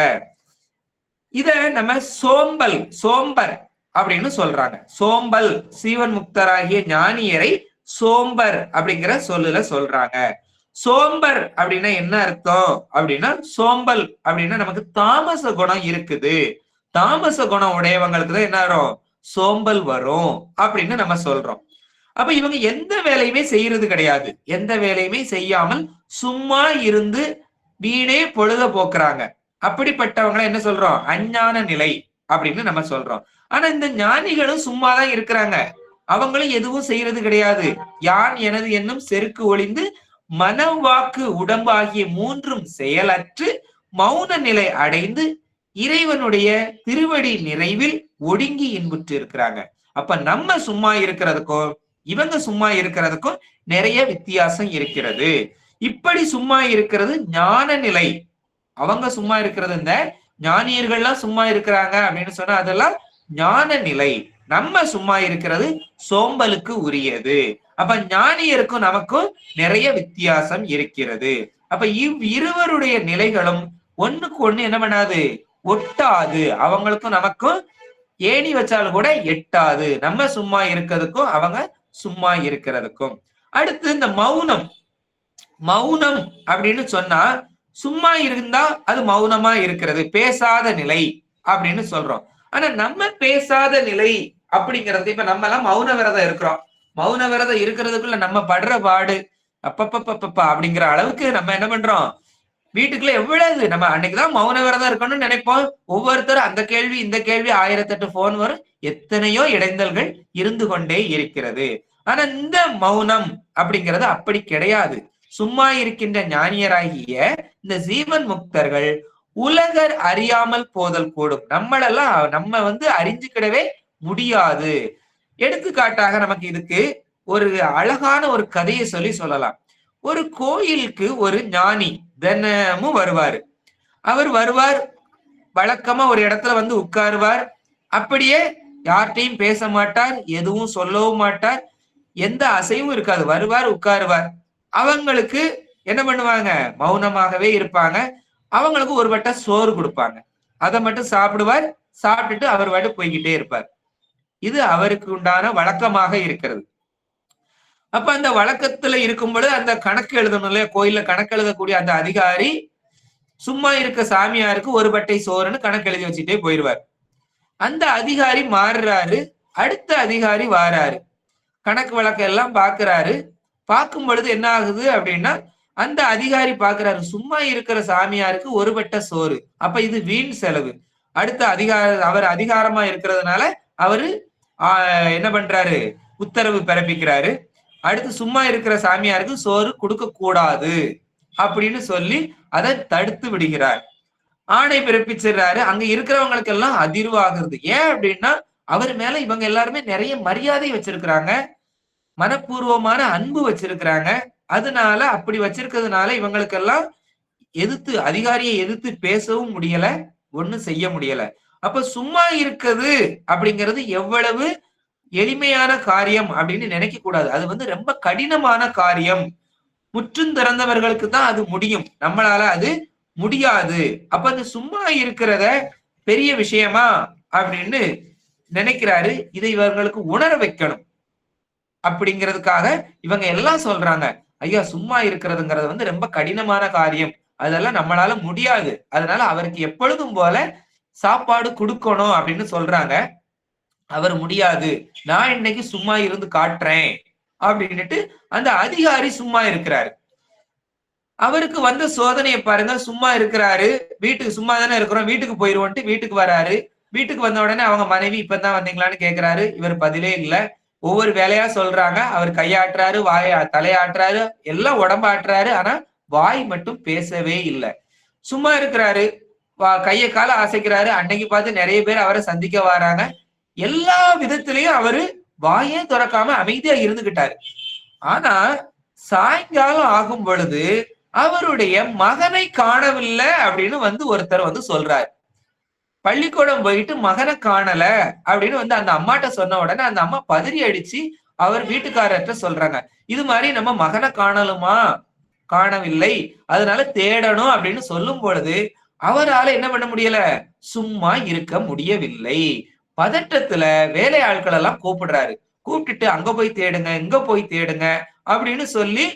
இத நம்ம சோம்பர் அப்படின்னு சொல்றாங்க. சோம்பல் சீவன் முக்தராகிய ஞானியரை சோம்பர் அப்படிங்கிற சொல்லுல சொல்றாங்க. சோம்பர் அப்படின்னா என்ன அர்த்தம் அப்படின்னா, சோம்பல் அப்படின்னா நமக்கு தாமச குணம் இருக்குது, தாமச குணம் உடையவங்களுக்கு தான் என்ன வரும், சோம்பல் வரும் அப்படின்னு நம்ம சொல்றோம். அப்ப இவங்க எந்த வேலையுமே செய்யறது கிடையாது, எந்த வேலையுமே செய்யாமல் சும்மா இருந்து வீணே பொழுத போக்குறாங்க. அப்படிப்பட்டவங்களை என்ன சொல்றோம், அஞ்ஞான நிலை அப்படின்னு நம்ம சொல்றோம். ஆனா இந்த ஞானிகளும் சும்மாதான் இருக்கிறாங்க, அவங்களும் எதுவும் செய்யறது கிடையாது. யான் எனது என்னும் செருக்கு ஒளிந்து மனம் வாக்கு உடம்பு ஆகிய மூன்றும் செயலற்று மௌன நிலை அடைந்து இறைவனுடைய திருவடி நிறைவில் ஒடுங்கி இன்புற்று இருக்கிறாங்க. அப்ப நம்ம சும்மா இருக்கிறதுக்கும் இவங்க சும்மா இருக்கிறதுக்கும் நிறைய வித்தியாசம் இருக்கிறது. இப்படி சும்மா இருக்கிறது ஞான நிலை. அவங்க சும்மா இருக்கிறது, இந்த ஞானியர்கள்லாம் சும்மா இருக்கிறாங்க அப்படின்னு சொன்னா அதெல்லாம் ஞான நிலை. நம்ம சும்மா இருக்கிறது சோம்பலுக்கு உரியது. அப்ப ஞானியருக்கும் நமக்கும் நிறைய வித்தியாசம் இருக்கிறது. அப்ப இருவருடைய நிலைகளும் ஒண்ணுக்கு ஒண்ணு என்ன பண்ணாது, ஒட்டாது. அவங்களுக்கும் நமக்கும் ஏணி வச்சாலும் கூட எட்டாது, நம்ம சும்மா இருக்கிறதுக்கும் அவங்க சும்மா இருக்கிறதுக்கும். அடுத்து இந்த மௌனம். மௌனம் அப்படின்னு சொன்னா சும்மா இருந்தா அது மௌனமா இருக்கிறது, பேசாத நிலை அப்படின்னு சொல்றோம். ஆனா நம்ம பேசாத நிலை அப்படிங்கிறது, இப்ப நம்ம எல்லாம் மௌன விரதம் இருக்கிறோம், மௌன விரதம் இருக்கிறதுக்குள்ள நம்ம படுற பாடு அப்பப்பப்பப்பா அப்படிங்கிற அளவுக்கு நம்ம என்ன பண்றோம், வீட்டுக்குள்ள எவ்வளவு நம்ம அன்னைக்குதான் மௌன விரதம் இருக்கணும்னு நினைப்போம். ஒவ்வொருத்தரும் அந்த கேள்வி இந்த கேள்வி 1008 போன் வரும், எத்தனையோ இடைந்தல்கள் இருந்து கொண்டே இருக்கிறது. ஆனா இந்த மௌனம் அப்படிங்கிறது அப்படி கிடையாது. சும்மா இருக்கின்ற ஞானியராகிய இந்த ஜீவன் முக்தர்கள் உலகர் அறியாமல் போதல் கூடும். நம்மளெல்லாம் நம்ம அறிஞ்சுக்கிடவே முடியாது. எடுத்துக்காட்டாக நமக்கு இதுக்கு ஒரு அழகான ஒரு கதையை சொல்லலாம். ஒரு கோயிலுக்கு ஒரு ஞானி தினமும் வருவாரு. அவர் வருவார், வழக்கமா ஒரு இடத்துல உட்காருவார், அப்படியே யார்கிட்டையும் பேச மாட்டார், எதுவும் சொல்லவும் மாட்டார், எந்த அசைவும் இருக்காது. வருவார், உட்காருவார். அவங்களுக்கு என்ன பண்ணுவாங்க, மௌனமாகவே இருப்பாங்க. அவங்களுக்கு ஒரு வட்ட சோறு கொடுப்பாங்க, அதை மட்டும் சாப்பிடுவார். சாப்பிட்டுட்டு அவர் வாட்டு போய்கிட்டே இருப்பார். இது அவருக்கு உண்டான வழக்கமாக இருக்கிறது. அப்ப அந்த வழக்கத்துல இருக்கும் பொழுது அந்த கணக்கு எழுதணும் இல்லையா, கோயில்ல கணக்கு எழுதக்கூடிய அந்த அதிகாரி சும்மா இருக்க சாமியாருக்கு ஒரு பட்டை சோறுன்னு கணக்கு எழுதி வச்சுட்டே போயிடுவார். அந்த அதிகாரி மாறுறாரு, அடுத்த அதிகாரி வாராரு, கணக்கு வழக்கம் எல்லாம் பாக்குறாரு. பார்க்கும் பொழுது என்ன ஆகுது அப்படின்னா, அந்த அதிகாரி பாக்குறாரு, சும்மா இருக்கிற சாமியாருக்கு ஒரு பட்ட சோறு, அப்ப இது வீண் செலவு. அடுத்த அவர் அதிகாரமா இருக்கிறதுனால அவரு என்ன பண்றாரு, உத்தரவு பிறப்பிக்கிறாரு. அடுத்து சும்மா இருக்கிற சாமியாருக்கு சோறு கொடுக்க கூடாது அப்படின்னு சொல்லி அதை தடுத்து விடுகிறார். ஆணை பிறப்பிச்சிடுறாரு. அங்க இருக்கிறவங்களுக்கு எல்லாம் அதிர்வாகிறது. ஏன் அப்படின்னா, அவர் மேல இவங்க எல்லாருமே நிறைய மரியாதை வச்சிருக்கிறாங்க, மனப்பூர்வமான அன்பு வச்சிருக்கிறாங்க. அதனால அப்படி வச்சிருக்கிறதுனால இவங்களுக்கெல்லாம் அதிகாரியை எதிர்த்து பேசவும் முடியல, ஒண்ணும் செய்ய முடியல. அப்ப சும்மா இருக்குது அப்படிங்கிறது எவ்வளவு எளிமையான காரியம் அப்படின்னு நினைக்க கூடாது. அது ரொம்ப கடினமான காரியம். முற்றும் திறந்தவர்களுக்கு தான் அது முடியும். நம்மளால அது முடியாது. அப்ப அந்த சும்மா இருக்கிறத பெரிய விஷயமா அப்படின்னு நினைக்கிறாரு. இதை இவர்களுக்கு உணர வைக்கணும் அப்படிங்கிறதுக்காக இவங்க எல்லாம் சொல்றாங்க, ஐயா சும்மா இருக்கிறதுங்கிறது ரொம்ப கடினமான காரியம், அதெல்லாம் நம்மளால முடியாது, அதனால அவருக்கு எப்பொழுதும் போல சாப்பாடு கொடுக்கணும் அப்படின்னு சொல்றாங்க. அவர் முடியாது, நான் இன்னைக்கு சும்மா இருந்து காட்டுறேன் அப்படின்னுட்டு அந்த அதிகாரி சும்மா இருக்கிறாரு. அவருக்கு வந்த சோதனையை பாருங்க. சும்மா இருக்கிறாரு, வீட்டுக்கு சும்மா தானே இருக்கிறோம், வீட்டுக்கு போயிருவோன்ட்டு வீட்டுக்கு வராரு. வீட்டுக்கு வந்த உடனே அவங்க மனைவி இப்பதான் வந்தீங்களான்னு கேக்குறாரு. இவர் பதிலே இல்ல. ஒவ்வொரு வேலையா சொல்றாங்க. அவர் கையாட்டுறாரு, தலையாட்டுறாரு, எல்லாம் உடம்பாட்டுறாரு. ஆனா வாய் மட்டும் பேசவே இல்லை. சும்மா இருக்கிறாரு, கையை கால அசைக்கிறாரு. அன்னைக்கு பார்த்து நிறைய பேர் அவரை சந்திக்க வராங்க. எல்லா விதத்திலையும் அவரு வாயே திறக்காம அமைதியா இருந்துகிட்டாரு. ஆனா சாயங்காலம் ஆகும் பொழுது அவருடைய மகனை காணவில்லை அப்படின்னு ஒருத்தர் சொல்றாரு. பள்ளிக்கூடம் போயிட்டு மகனை காணல அப்படின்னு அந்த அம்மாட்ட சொன்ன உடனே அந்த அம்மா பதறி அடிச்சு அவர் வீட்டுக்காரர்கிட்ட சொல்றாங்க, இது மாதிரி நம்ம மகனை காணலுமா, காணவில்லை, அதனால தேடணும் அப்படின்னு சொல்லும் பொழுது அவரால என்ன பண்ண முடியல, சும்மா இருக்க முடியவில்லை. பதட்டத்துல வேலை ஆட்கள் எல்லாம் கூப்பிடுறாரு. கூப்பிட்டுட்டு அங்க போய் தேடுங்க, இங்க போய் தேடுங்க அப்படின்னு சொல்லி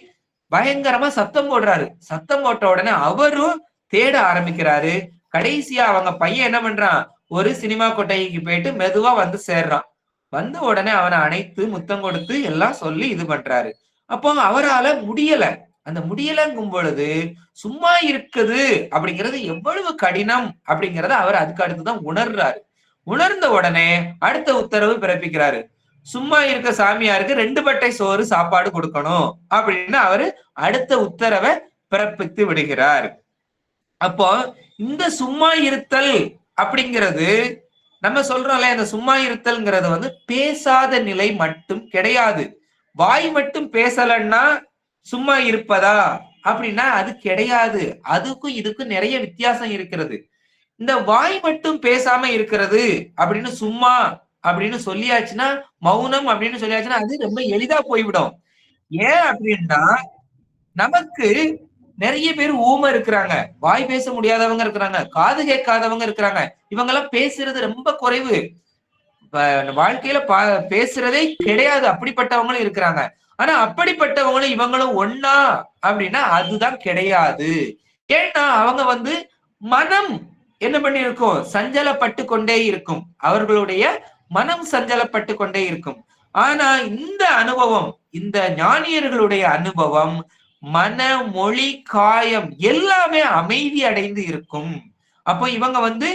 பயங்கரமா சத்தம் போடுறாரு. சத்தம் போட்ட உடனே அவரும் தேட ஆரம்பிக்கிறாரு. கடைசியா அவங்க பையன் என்ன பண்றான், ஒரு சினிமா கொட்டைக்கு போயிட்டு மெதுவா சேர்றான். வந்த உடனே அவனை அணைத்து முத்தம் கொடுத்து எல்லாம் சொல்லி இது பண்றாரு. அப்போ அவரால முடியல. அந்த முடியலங்கும் பொழுது சும்மா இருக்குது அப்படிங்கிறது எவ்வளவு கடினம் அப்படிங்கறத அவர் அதுக்கு அடுத்துதான் உணர்றாரு. உணர்ந்த உடனே அடுத்த உத்தரவு பிறப்பிக்கிறாரு. சும்மா இருக்க சாமியாருக்கு 2 பட்டை சோறு சாப்பாடு கொடுக்கணும் அப்படின்னு அவரு அடுத்த உத்தரவை பிறப்பித்து விடுகிறார். அப்போ இந்த சும்மா இருத்தல் அப்படிங்கிறது நம்ம சொல்றோம்ல, இந்த சும்மா இருத்தல்ங்கிறது பேசாத நிலை மட்டும் கிடையாது. வாய் மட்டும் பேசலன்னா சும்மா இருப்பதா அப்படின்னா அது கிடையாது. அதுக்கும் இதுக்கும் நிறைய வித்தியாசம் இருக்கிறது. இந்த வாய் மட்டும் பேசாம இருக்கிறது அப்படின்னு சும்மா அப்படின்னு சொல்லியாச்சுன்னா, மௌனம் அப்படின்னு சொல்லியாச்சுன்னா அது ரொம்ப எளிதா போய்விடும். ஏன் அப்படின்னா நமக்கு நிறைய பேர் ஊமை இருக்கிறாங்க, வாய் பேச முடியாதவங்க இருக்கிறாங்க, காது கேட்காதவங்க இருக்கிறாங்க. இவங்க எல்லாம் பேசுறது ரொம்ப குறைவு. வாழ்க்கையில பேசுறதே கிடையாது, அப்படிப்பட்டவங்களும் இருக்கிறாங்க. ஆனா அப்படிப்பட்டவங்களும் இவங்களும் ஒன்னா அப்படின்னா அதுதான் கிடையாது. ஏன்னா அவங்க மனம் என்ன பண்ணி இருக்கும், சஞ்சலப்பட்டு கொண்டே இருக்கும். அவர்களுடைய மனம் சஞ்சலப்பட்டு கொண்டே இருக்கும். ஆனா இந்த அனுபவம், இந்த ஞானியர்களுடைய அனுபவம், மன, மொழி, காயம் எல்லாமே அமைதி அடைந்து இருக்கும். அப்போ இவங்க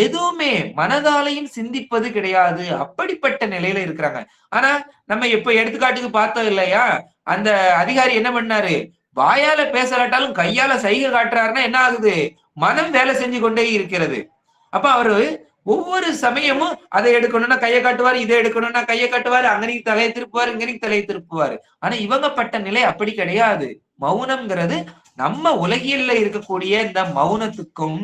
எதுவுமே மனதாலையும் சிந்திப்பது கிடையாது. அப்படிப்பட்ட நிலையில இருக்கிறாங்க. ஆனா நம்ம இப்ப எடுத்துக்காட்டுக்கு பார்த்தோம் இல்லையா, அந்த அதிகாரி என்ன பண்ணாரு, வாயால பேசலாட்டாலும் கையால சைகை காட்டுறாருன்னா என்ன ஆகுது, மனம் வேலை செஞ்சு கொண்டே இருக்கிறது. அப்ப அவரு ஒவ்வொரு சமயமும் அதை எடுக்கணும்னா கையை காட்டுவாரு, இதை எடுக்கணும்னா கையை காட்டுவாரு, அங்கனைக்கு தலையை திருப்புவாரு, இங்கனைக்கு தலையை திருப்புவாரு. ஆனா இவங்க பட்ட நிலை அப்படி கிடையாது. மௌனம்ங்கிறது நம்ம உலகியல்ல இருக்கக்கூடிய இந்த மௌனத்துக்கும்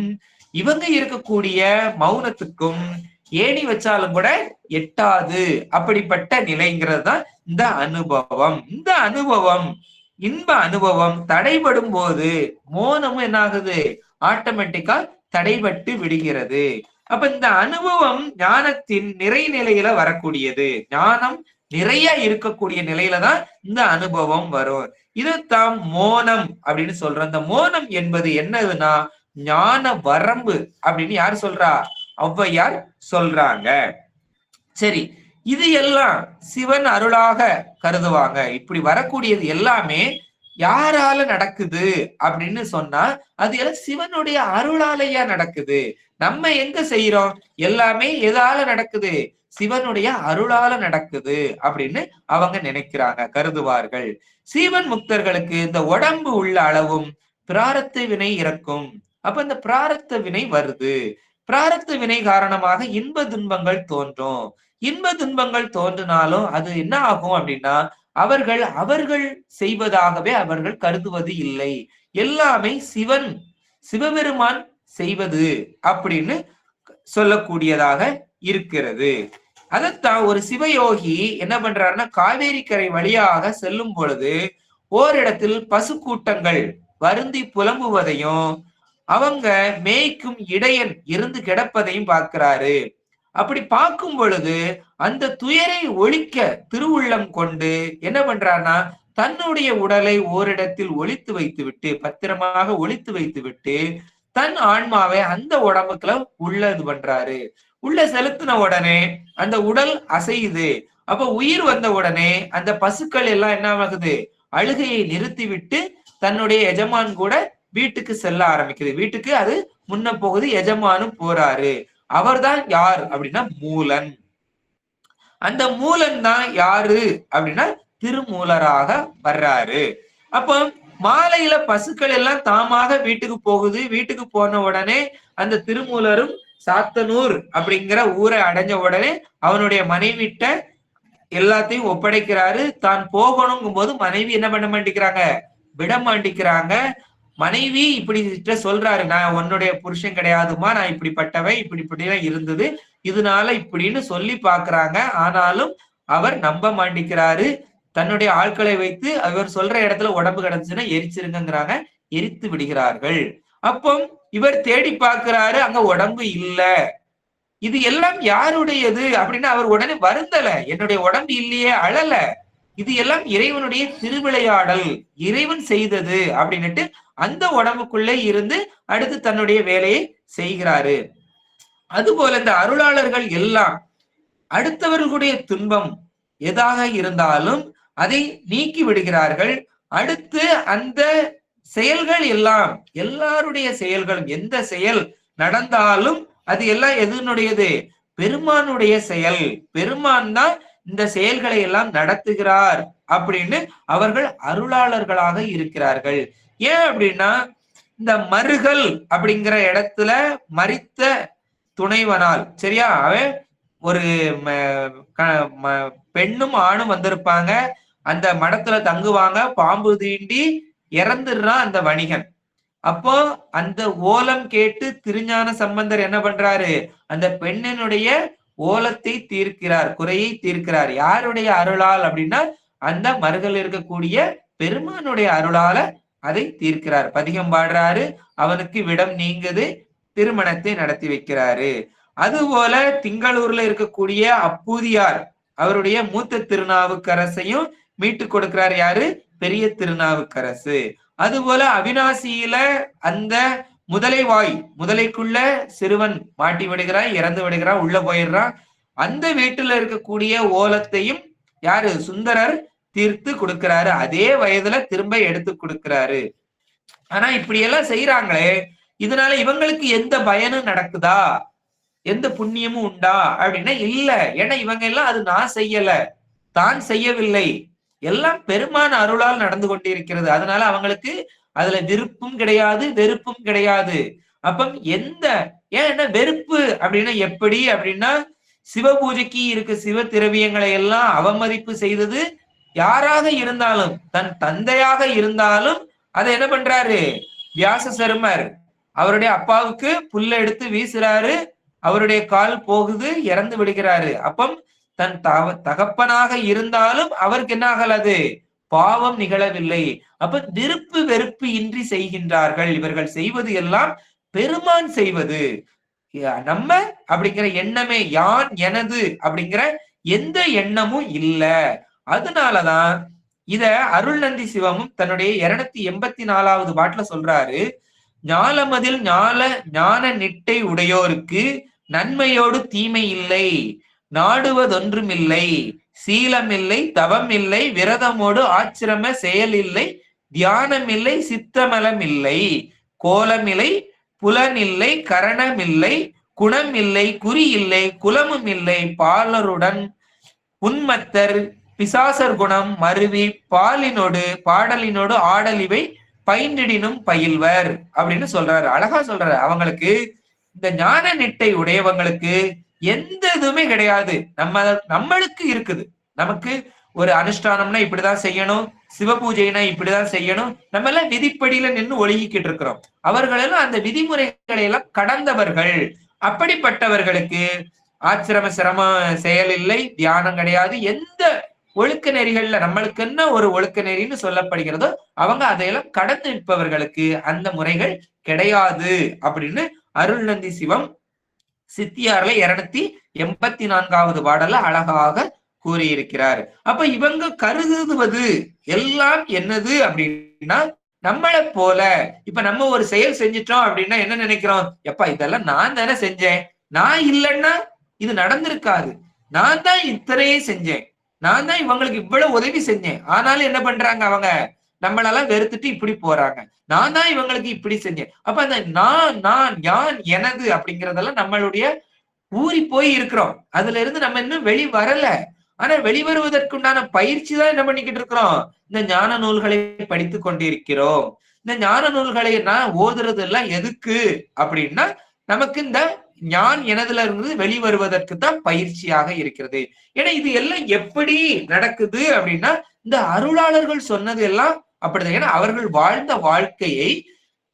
இவங்க இருக்கக்கூடிய மௌனத்துக்கும் ஏணி வச்சாலும் கூட எட்டாது. அப்படிப்பட்ட நிலைங்கிறது தான் இந்த அனுபவம். இந்த அனுபவம், இன்ப அனுபவம் தடைபடும் போது மௌனமும் என்ன ஆகுது, ஆட்டோமேட்டிக்கா தடைபட்டு விடுகிறது. அப்ப இந்த அனுபவம் ஞானத்தின் நிலையில வரக்கூடியது. ஞானம் நிறைய இருக்கக்கூடிய நிலையில தான் இந்த அனுபவம் வரும். இதுதான் மோனம் அப்படின்னு சொல்றோம். இந்த மோனம் என்பது என்னதுன்னா ஞான வரம்பு அப்படின்னு யார் சொல்றா, ஔவையார் சொல்றாங்க. சரி, இது எல்லாம் சிவன் அருளாக கருதுவாங்க. இப்படி வரக்கூடியது எல்லாமே யாரால நடக்குது அப்படின்னு சொன்னா அது எல்லாம் சிவனுடைய அருளாலையா நடக்குது. நம்ம எங்க செய்யறோம், எல்லாமே எதால நடக்குது, சிவனுடைய அருளால நடக்குது அப்படின்னு அவங்க நினைக்கிறாங்க, கருதுவார்கள். சீவன் முக்தர்களுக்கு இந்த உடம்பு உள்ள அளவும் பிராரத்த வினை இறக்கும். அப்ப இந்த பிராரத்த வினை வருது. பிராரத்த வினை காரணமாக இன்ப துன்பங்கள் தோன்றும். இன்ப துன்பங்கள் தோன்றினாலும் அது என்ன ஆகும் அப்படின்னா அவர்கள் செய்வதாகவே அவர்கள் கருதுவது இல்லை. எல்லாமே சிவபெருமான் செய்வது அப்படின்னு சொல்லக்கூடியதாக இருக்கிறது. அதத்தான் ஒரு சிவயோகி என்ன பண்றாருன்னா காவேரி கரை வழியாக செல்லும் பொழுது ஓரிடத்தில் பசு கூட்டங்கள் வருந்தி புலம்புவதையும் அவங்க மேய்க்கும் இடையன் இருந்து கிடப்பதையும் பார்க்கிறாரு. அப்படி பார்க்கும் பொழுது அந்த துயரை ஒழிக்க திருவுள்ளம் கொண்டு என்ன பண்றாருன்னா தன்னுடைய உடலை ஓரிடத்தில் ஒளித்து வைத்து விட்டு பத்திரமாக ஒளித்து வைத்து விட்டு தன் ஆன்மாவை அந்த உடம்புக்குள்ள உள்ள இது பண்றாரு. உள்ள செலுத்தின உடனே அந்த உடல் அசையுது. அப்ப உயிர் வந்த உடனே அந்த பசுக்கள் எல்லாம் என்ன ஆகுது, அழுகையை நிறுத்தி விட்டு தன்னுடைய எஜமான் கூட வீட்டுக்கு செல்ல ஆரம்பிக்குது. வீட்டுக்கு அது முன்ன போகுது, எஜமானும் போறாரு. அவர்தான் யார் அப்படின்னா மூலன். அந்த மூலன் தான் யாரு அப்படின்னா திருமூலராக வர்றாரு. அப்போ மாலையில பசுக்கள் எல்லாம் தாமாக வீட்டுக்கு போகுது. வீட்டுக்கு போன உடனே அந்த திருமூலரும் சாத்தனூர் அப்படிங்கிற ஊரை அடைஞ்ச உடனே அவனுடைய மனைவிட்ட எல்லாத்தையும் ஒப்படைக்கிறாரு. தான் போகணுங்கும் போது மனைவி என்ன பண்ண மாட்டேங்கிறாங்க, விட மாட்டேங்கிறாங்க. மனைவி இப்படி சொல்றாரு, நான் உன்னுடைய புருஷன் கிடையாதுமா, நான் இப்படிப்பட்டவன், இப்படிப்பட்டதான் இருந்தது, இதனால இப்படின்னு சொல்லி பாக்குறாங்க. ஆனாலும் அவர் நம்ப மாட்டேங்கிறாரு. தன்னுடைய ஆட்களை வைத்து அவர் சொல்ற இடத்துல உடம்பு கிடந்துச்சுன்னா எரிச்சிருங்கிறாங்க, எரித்து விடுகிறார்கள். அப்போ இவர் தேடி பார்க்கிறாரு, அங்க உடம்பு இல்ல. இது எல்லாம் யாருடையது அப்படின்னு அவர் உடனே வருந்தல, என்னுடைய உடம்பு இல்லையே, அழல. இது எல்லாம் இறைவனுடைய திருவிளையாடல், இறைவன் செய்தது அப்படின்னுட்டு அந்த உடம்புக்குள்ளே இருந்து அடுத்து தன்னுடைய வேலையை செய்கிறாரு. அதுபோல இந்த அருளாளர்கள் எல்லாம் அடுத்தவர்களுடைய துன்பம் எதாக இருந்தாலும் அதை நீக்கி விடுகிறார்கள். அடுத்து அந்த செயல்கள் எல்லாம் எல்லாருடைய செயல்களும் எந்த செயல் நடந்தாலும் அது எல்லாம் எதனுடையது, பெருமானுடைய செயல். பெருமான் தான் இந்த செயல்களை எல்லாம் நடத்துகிறார் அப்படின்னு அவர்கள் அருளாளர்களாக இருக்கிறார்கள். ஏன் அப்படின்னா இந்த மருகல் அப்படிங்கிற இடத்துல மரித்த துணைவனால், சரியா, அவன் ஒரு பெண்ணும் ஆணும் வந்திருப்பாங்க, அந்த மடத்துல தங்குவாங்க, பாம்பு தீண்டி இறந்துடுறான் அந்த வணிகன். அப்போ அந்த ஓலம் கேட்டு திருஞான சம்பந்தர் என்ன பண்றாரு, அந்த பெண்ணினுடைய ஓலத்தை தீர்க்கிறார், குறையை தீர்க்கிறார். யாருடைய அருளால் அப்படின்னா அந்த மருகல் இருக்கக்கூடிய பெருமானுடைய அருளால அதை தீர்க்கிறார். பதிகம் பாடுறாரு, அவனுக்கு விடம் நீங்குது, திருமணத்தை நடத்தி வைக்கிறாரு. அதுபோல திங்களூர்ல இருக்கக்கூடிய அப்பூதியார் அவருடைய மூத்த திருநாவுக்கரசையும் மீட்டு கொடுக்கிறார். யாரு, பெரிய திருநாவுக்கரசு. அதுபோல அவினாசியில அந்த முதலைக்குள்ள சிறுவன் மாட்டி விடுகிறான், இறந்து விடுகிறான், உள்ள போயிடுறான். அந்த வீட்டுல இருக்கக்கூடிய ஓலத்தையும் யாரு, சுந்தரர் தீர்த்து கொடுக்கிறாரு. அதே வயதுல திரும்ப எடுத்து கொடுக்கிறாரு. ஆனா இப்படி எல்லாம் செய்யறாங்களே, இதனால இவங்களுக்கு எந்த பயனும் நடக்குதா, எந்த புண்ணியமும் உண்டா அப்படின்னா இல்ல. ஏன்னா இவங்க எல்லாம் அது நான் செய்யல, தான் செய்யவில்லை, எல்லாம் பெருமான் அருளால் நடந்து கொண்டிருக்கிறது. அதனால அவங்களுக்கு அதுல விருப்பும் கிடையாது, வெறுப்பும் கிடையாது. அப்ப ஏன்னா வெறுப்பு அப்படின்னா எப்படி அப்படின்னா, சிவ பூஜைக்கு இருக்க சிவ திரவியங்களை எல்லாம் அவமதிப்பு செய்தது யாராக இருந்தாலும், தன் தந்தையாக இருந்தாலும் அதை என்ன பண்றாரு, வியாச சருமர் அவருடைய அப்பாவுக்கு புல்ல எடுத்து வீசுறாரு, அவருடைய கால் போகுது, இறந்து விடுகிறாரு. அப்பம் தன் தகப்பனாக இருந்தாலும் அவருக்கு என்ன ஆகலது, பாவம் நிகழவில்லை. அப்ப விருப்பு வெறுப்பு இன்றி செய்கின்றார்கள். இவர்கள் செய்வது எல்லாம் பெருமான் செய்வது. நம்ம அப்படிங்கிற எண்ணமே, யான் எனது அப்படிங்கிற எந்த எண்ணமும் இல்ல. அதனாலதான் இத அருள் நந்தி சிவமும் தன்னுடைய 284வது பாட்டுல சொல்றாரு, ஞாலமதில் ஞான நிட்டை உடையோருக்கு நன்மையோடு தீமை இல்லை, நாடுவதொன்றும் இல்லை, சீலம் இல்லை, தவம் இல்லை, விரதமோடு ஆச்சிரம செயல் இல்லை, தியானம் இல்லை, சித்தமலம் இல்லை, கோலம் இல்லை, புலன் இல்லை, கரணம் இல்லை, குணம் இல்லை, குறி இல்லை, குலமும் இல்லை, பாலருடன் உன்மத்தர் பிசாசர் குணம் மருவி பாலினோடு பாடலினோடு ஆடலிவை பயின்றிடினும் பயில்வர் அப்படின்னு சொல்றாரு. அழகா சொல்றாரு. அவங்களுக்கு இந்த ஞான நிட்டை உடையவங்களுக்கு எந்த இதுவுமே கிடையாது. நம்மளுக்கு இருக்குது. நமக்கு ஒரு அனுஷ்டானம்னா இப்படிதான் செய்யணும், சிவ பூஜைனா இப்படிதான் செய்யணும். நம்ம எல்லாம் விதிப்படியில நின்று ஒழுகிக்கிட்டு இருக்கிறோம். அவர்கள் எல்லாம் அந்த விதிமுறைகளை எல்லாம் கடந்தவர்கள். அப்படிப்பட்டவர்களுக்கு ஆச்சிரம சிரமம் செயல் இல்லை, தியானம் கிடையாது. எந்த ஒழுக்க நெறிகள்ல நம்மளுக்கு என்ன ஒரு ஒழுக்க நெறின்னு சொல்லப்படுகிறதோ அவங்க அதையெல்லாம் கடந்து நிற்பவர்களுக்கு அந்த முறைகள் கிடையாது அப்படின்னு அருள்நந்தி சிவம் சித்தியார்ல 284வது பாடல்ல அழகாக கூறியிருக்கிறார். அப்ப இவங்க கருதுவது எல்லாம் என்னது அப்படின்னா நம்மளை போல. இப்ப நம்ம ஒரு செயல் செஞ்சிட்டோம் அப்படின்னா என்ன நினைக்கிறோம், எப்பா இதெல்லாம் நான் தானே செஞ்சேன், நான் இல்லைன்னா இது நடந்திருக்காது, நான் தான் இத்தனையே செஞ்சேன், நான் தான் இவங்களுக்கு இவ்வளவு உதவி செஞ்சேன், ஆனாலும் என்ன பண்றாங்க அவங்க நம்மளெல்லாம் வெறுத்துட்டு இப்படி போறாங்க, நான் தான் இவங்களுக்கு இப்படி செஞ்சேன். அப்ப அந்த நான் யான் எனது அப்படிங்கறதெல்லாம் நம்மளுடைய ஊறி போய் இருக்கிறோம். அதுல இருந்து நம்ம இன்னும் வெளி வரல. ஆனா வெளிவருவதற்குண்டான பயிற்சி தான் என்ன பண்ணிக்கிட்டு இருக்கிறோம், இந்த ஞான நூல்களை படித்து கொண்டிருக்கிறோம். இந்த ஞான நூல்களை நான் ஓதுறது எல்லாம் எதுக்கு அப்படின்னா நமக்கு இந்த ஞான் எனதுல இருந்து வெளிவருவதற்கு தான் பயிற்சியாக இருக்கிறது. ஏன்னா இது எல்லாம் எப்படி நடக்குது அப்படின்னா இந்த அருளாளர்கள் சொன்னது எல்லாம் அப்படிதான். ஏன்னா அவர்கள் வாழ்ந்த வாழ்க்கையை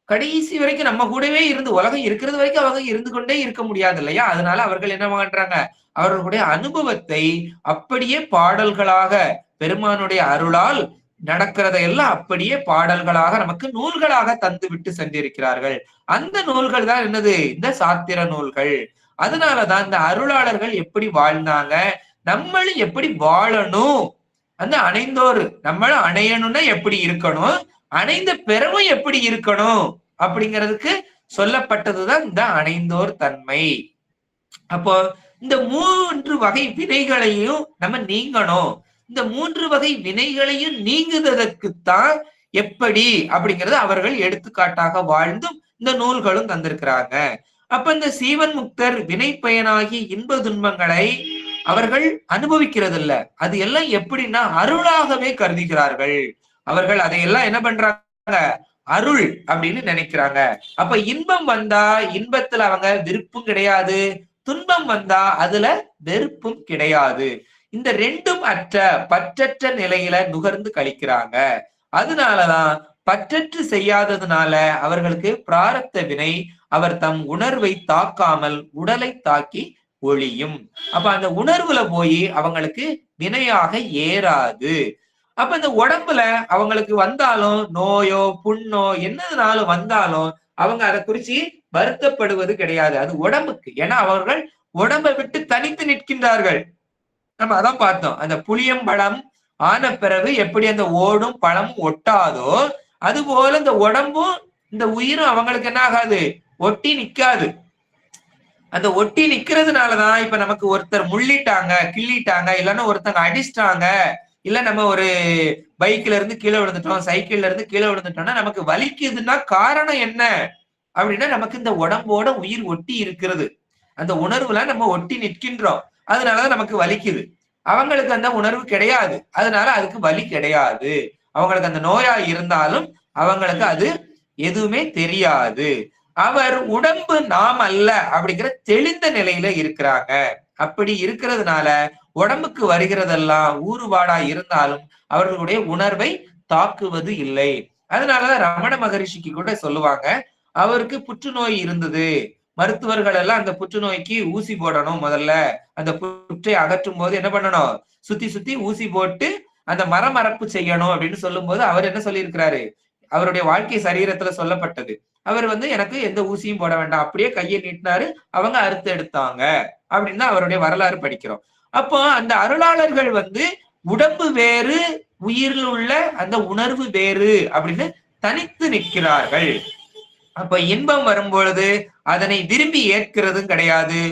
கடைசி வரைக்கும் நம்ம கூடவே இருந்து உலகம் இருக்கிறது வரைக்கும் அவங்க இருந்து கொண்டே இருக்க முடியாது இல்லையா. அதனால அவர்கள் என்ன பண்றாங்க, அவர்களுடைய அனுபவத்தை அப்படியே பாடல்களாக பெருமானுடைய அருளால் நடக்கிறதையெல்லாம் அப்படியே பாடல்களாக நமக்கு நூல்களாக தந்து விட்டு சென்றிருக்கிறார்கள். அந்த நூல்கள் தான் என்னது, இந்த சாத்திர நூல்கள். அதனாலதான் இந்த அருளாளர்கள் எப்படி வாழ்ந்தாங்க, நம்மளும் எப்படி வாழணும், அந்த அணைந்தோர் நம்மளும் அணையணும்னா எப்படி இருக்கணும், அணைந்த பிறவும் எப்படி இருக்கணும் அப்படிங்கிறதுக்கு சொல்லப்பட்டதுதான் இந்த அணைந்தோர் தன்மை. அப்போ இந்த 3 வகை வினைகளையும் நம்ம நீங்கணும். இந்த 3 வகை வினைகளையும் நீங்குவதற்குத்தான் எப்படி அப்படிங்கறது அவர்கள் எடுத்துக்காட்டாக வாழ்ந்தும் இந்த நூல்களும் தந்திருக்கிறாங்க. அப்ப இந்த சீவன் முக்தர் வினை பயனாகி இன்ப துன்பங்களை அவர்கள் அனுபவிக்கிறது இல்ல, அது எல்லாம் எப்படின்னா அருளாகவே கருதுகிறார்கள். அவர்கள் அதையெல்லாம் என்ன பண்றாங்க, அருள் அப்படின்னு நினைக்கிறாங்க. அப்ப இன்பம் வந்தா இன்பத்துல அவங்க விருப்பும் கிடையாது, துன்பம் வந்தா அதுல வெறுப்பும் கிடையாது. இந்த ரெண்டும் அற்ற பற்றற்ற நிலையில நுகர்ந்து கழிக்கிறாங்க. அதனாலதான் பற்றற்று செய்யாததுனால அவர்களுக்கு பிராரத்த வினை அவர் தம் உணர்வை தாக்காமல் உடலை தாக்கி ஒளியும். அப்ப அந்த உணர்வுல போய் அவங்களுக்கு வினையாக ஏறாது. அப்ப இந்த உடம்புல அவங்களுக்கு வந்தாலும் நோயோ புண்ணோ என்னதுனாலும் வந்தாலும் அவங்க அதை குறிச்சு வருத்தப்படுவது கிடையாது. அது உடம்புக்கு. ஏன்னா அவர்கள் உடம்பை விட்டு தனித்து நிற்கின்றார்கள். நம்ம அதான் பார்த்தோம், அந்த புளியம்பழம் ஆன பிறகு எப்படி அந்த ஓடும் பழமும் ஒட்டாதோ அது போல இந்த உடம்பும் இந்த உயிரும் அவங்களுக்கு என்ன ஆகாது, ஒட்டி நிக்காது. அந்த ஒட்டி நிக்கிறதுனாலதான் இப்ப நமக்கு ஒருத்தர் முள்ளிட்டாங்க கிள்ளிட்டாங்க, இல்லைன்னா ஒருத்தங்க அடிச்சிட்டாங்க, இல்ல நம்ம ஒரு பைக்ல இருந்து கீழே விழுந்துட்டோம், சைக்கிள்ல இருந்து கீழே விழுந்துட்டோம்னா நமக்கு வலிக்குதுன்னா காரணம் என்ன அப்படின்னா நமக்கு இந்த உடம்போட உயிர் ஒட்டி இருக்கிறது, அந்த உணர்வுல நம்ம ஒட்டி நிற்கின்றோம், அதனாலதான் நமக்கு வலிக்குது. அவங்களுக்கு அந்த உணர்வு கிடையாது, அதனால அதுக்கு வலி கிடையாது. அவங்களுக்கு அந்த நோயா இருந்தாலும் அவங்களுக்கு அது எதுவுமே தெரியாது. அவர் உடம்பு நாம் அல்ல அப்படிங்கிற தெளிந்த நிலையில இருக்கிறாங்க. அப்படி இருக்கிறதுனால உடம்புக்கு வருகிறதெல்லாம் ஊறுபாடா இருந்தாலும் அவர்களுடைய உணர்வை தாக்குவது இல்லை. அதனாலதான் ரமண மகரிஷிக்கு கூட சொல்லுவாங்க, அவருக்கு புற்றுநோய் இருந்தது, மருத்துவர்கள் எல்லாம் அந்த புற்றுநோய்க்கு ஊசி போடணும், முதல்ல அந்த புற்றை அகற்றும் போது என்ன பண்ணணும், சுத்தி சுத்தி ஊசி போட்டு அந்த மரமரப்பு செய்யணும் அப்படின்னு சொல்லும் போது அவர் என்ன சொல்லியிருக்கிறாரு, அவருடைய வாழ்க்கை சரீரத்துல சொல்லப்பட்டது, அவர் எனக்கு எந்த ஊசியும் போட வேண்டாம், அப்படியே கையை நீட்டினாரு, அவங்க அறுத்து எடுத்தாங்க அப்படின்னு அவருடைய வரலாறு படிக்கிறோம். அப்போ அந்த அருளாளர்கள் உடம்பு வேறு உயிரில் உள்ள அந்த உணர்வு வேறு அப்படின்னு தனித்து நிற்கிறார்கள். அப்ப இன்பம் வரும்பொழுது அதனை விரும்பி ஏற்கிறதும் கிடையாது,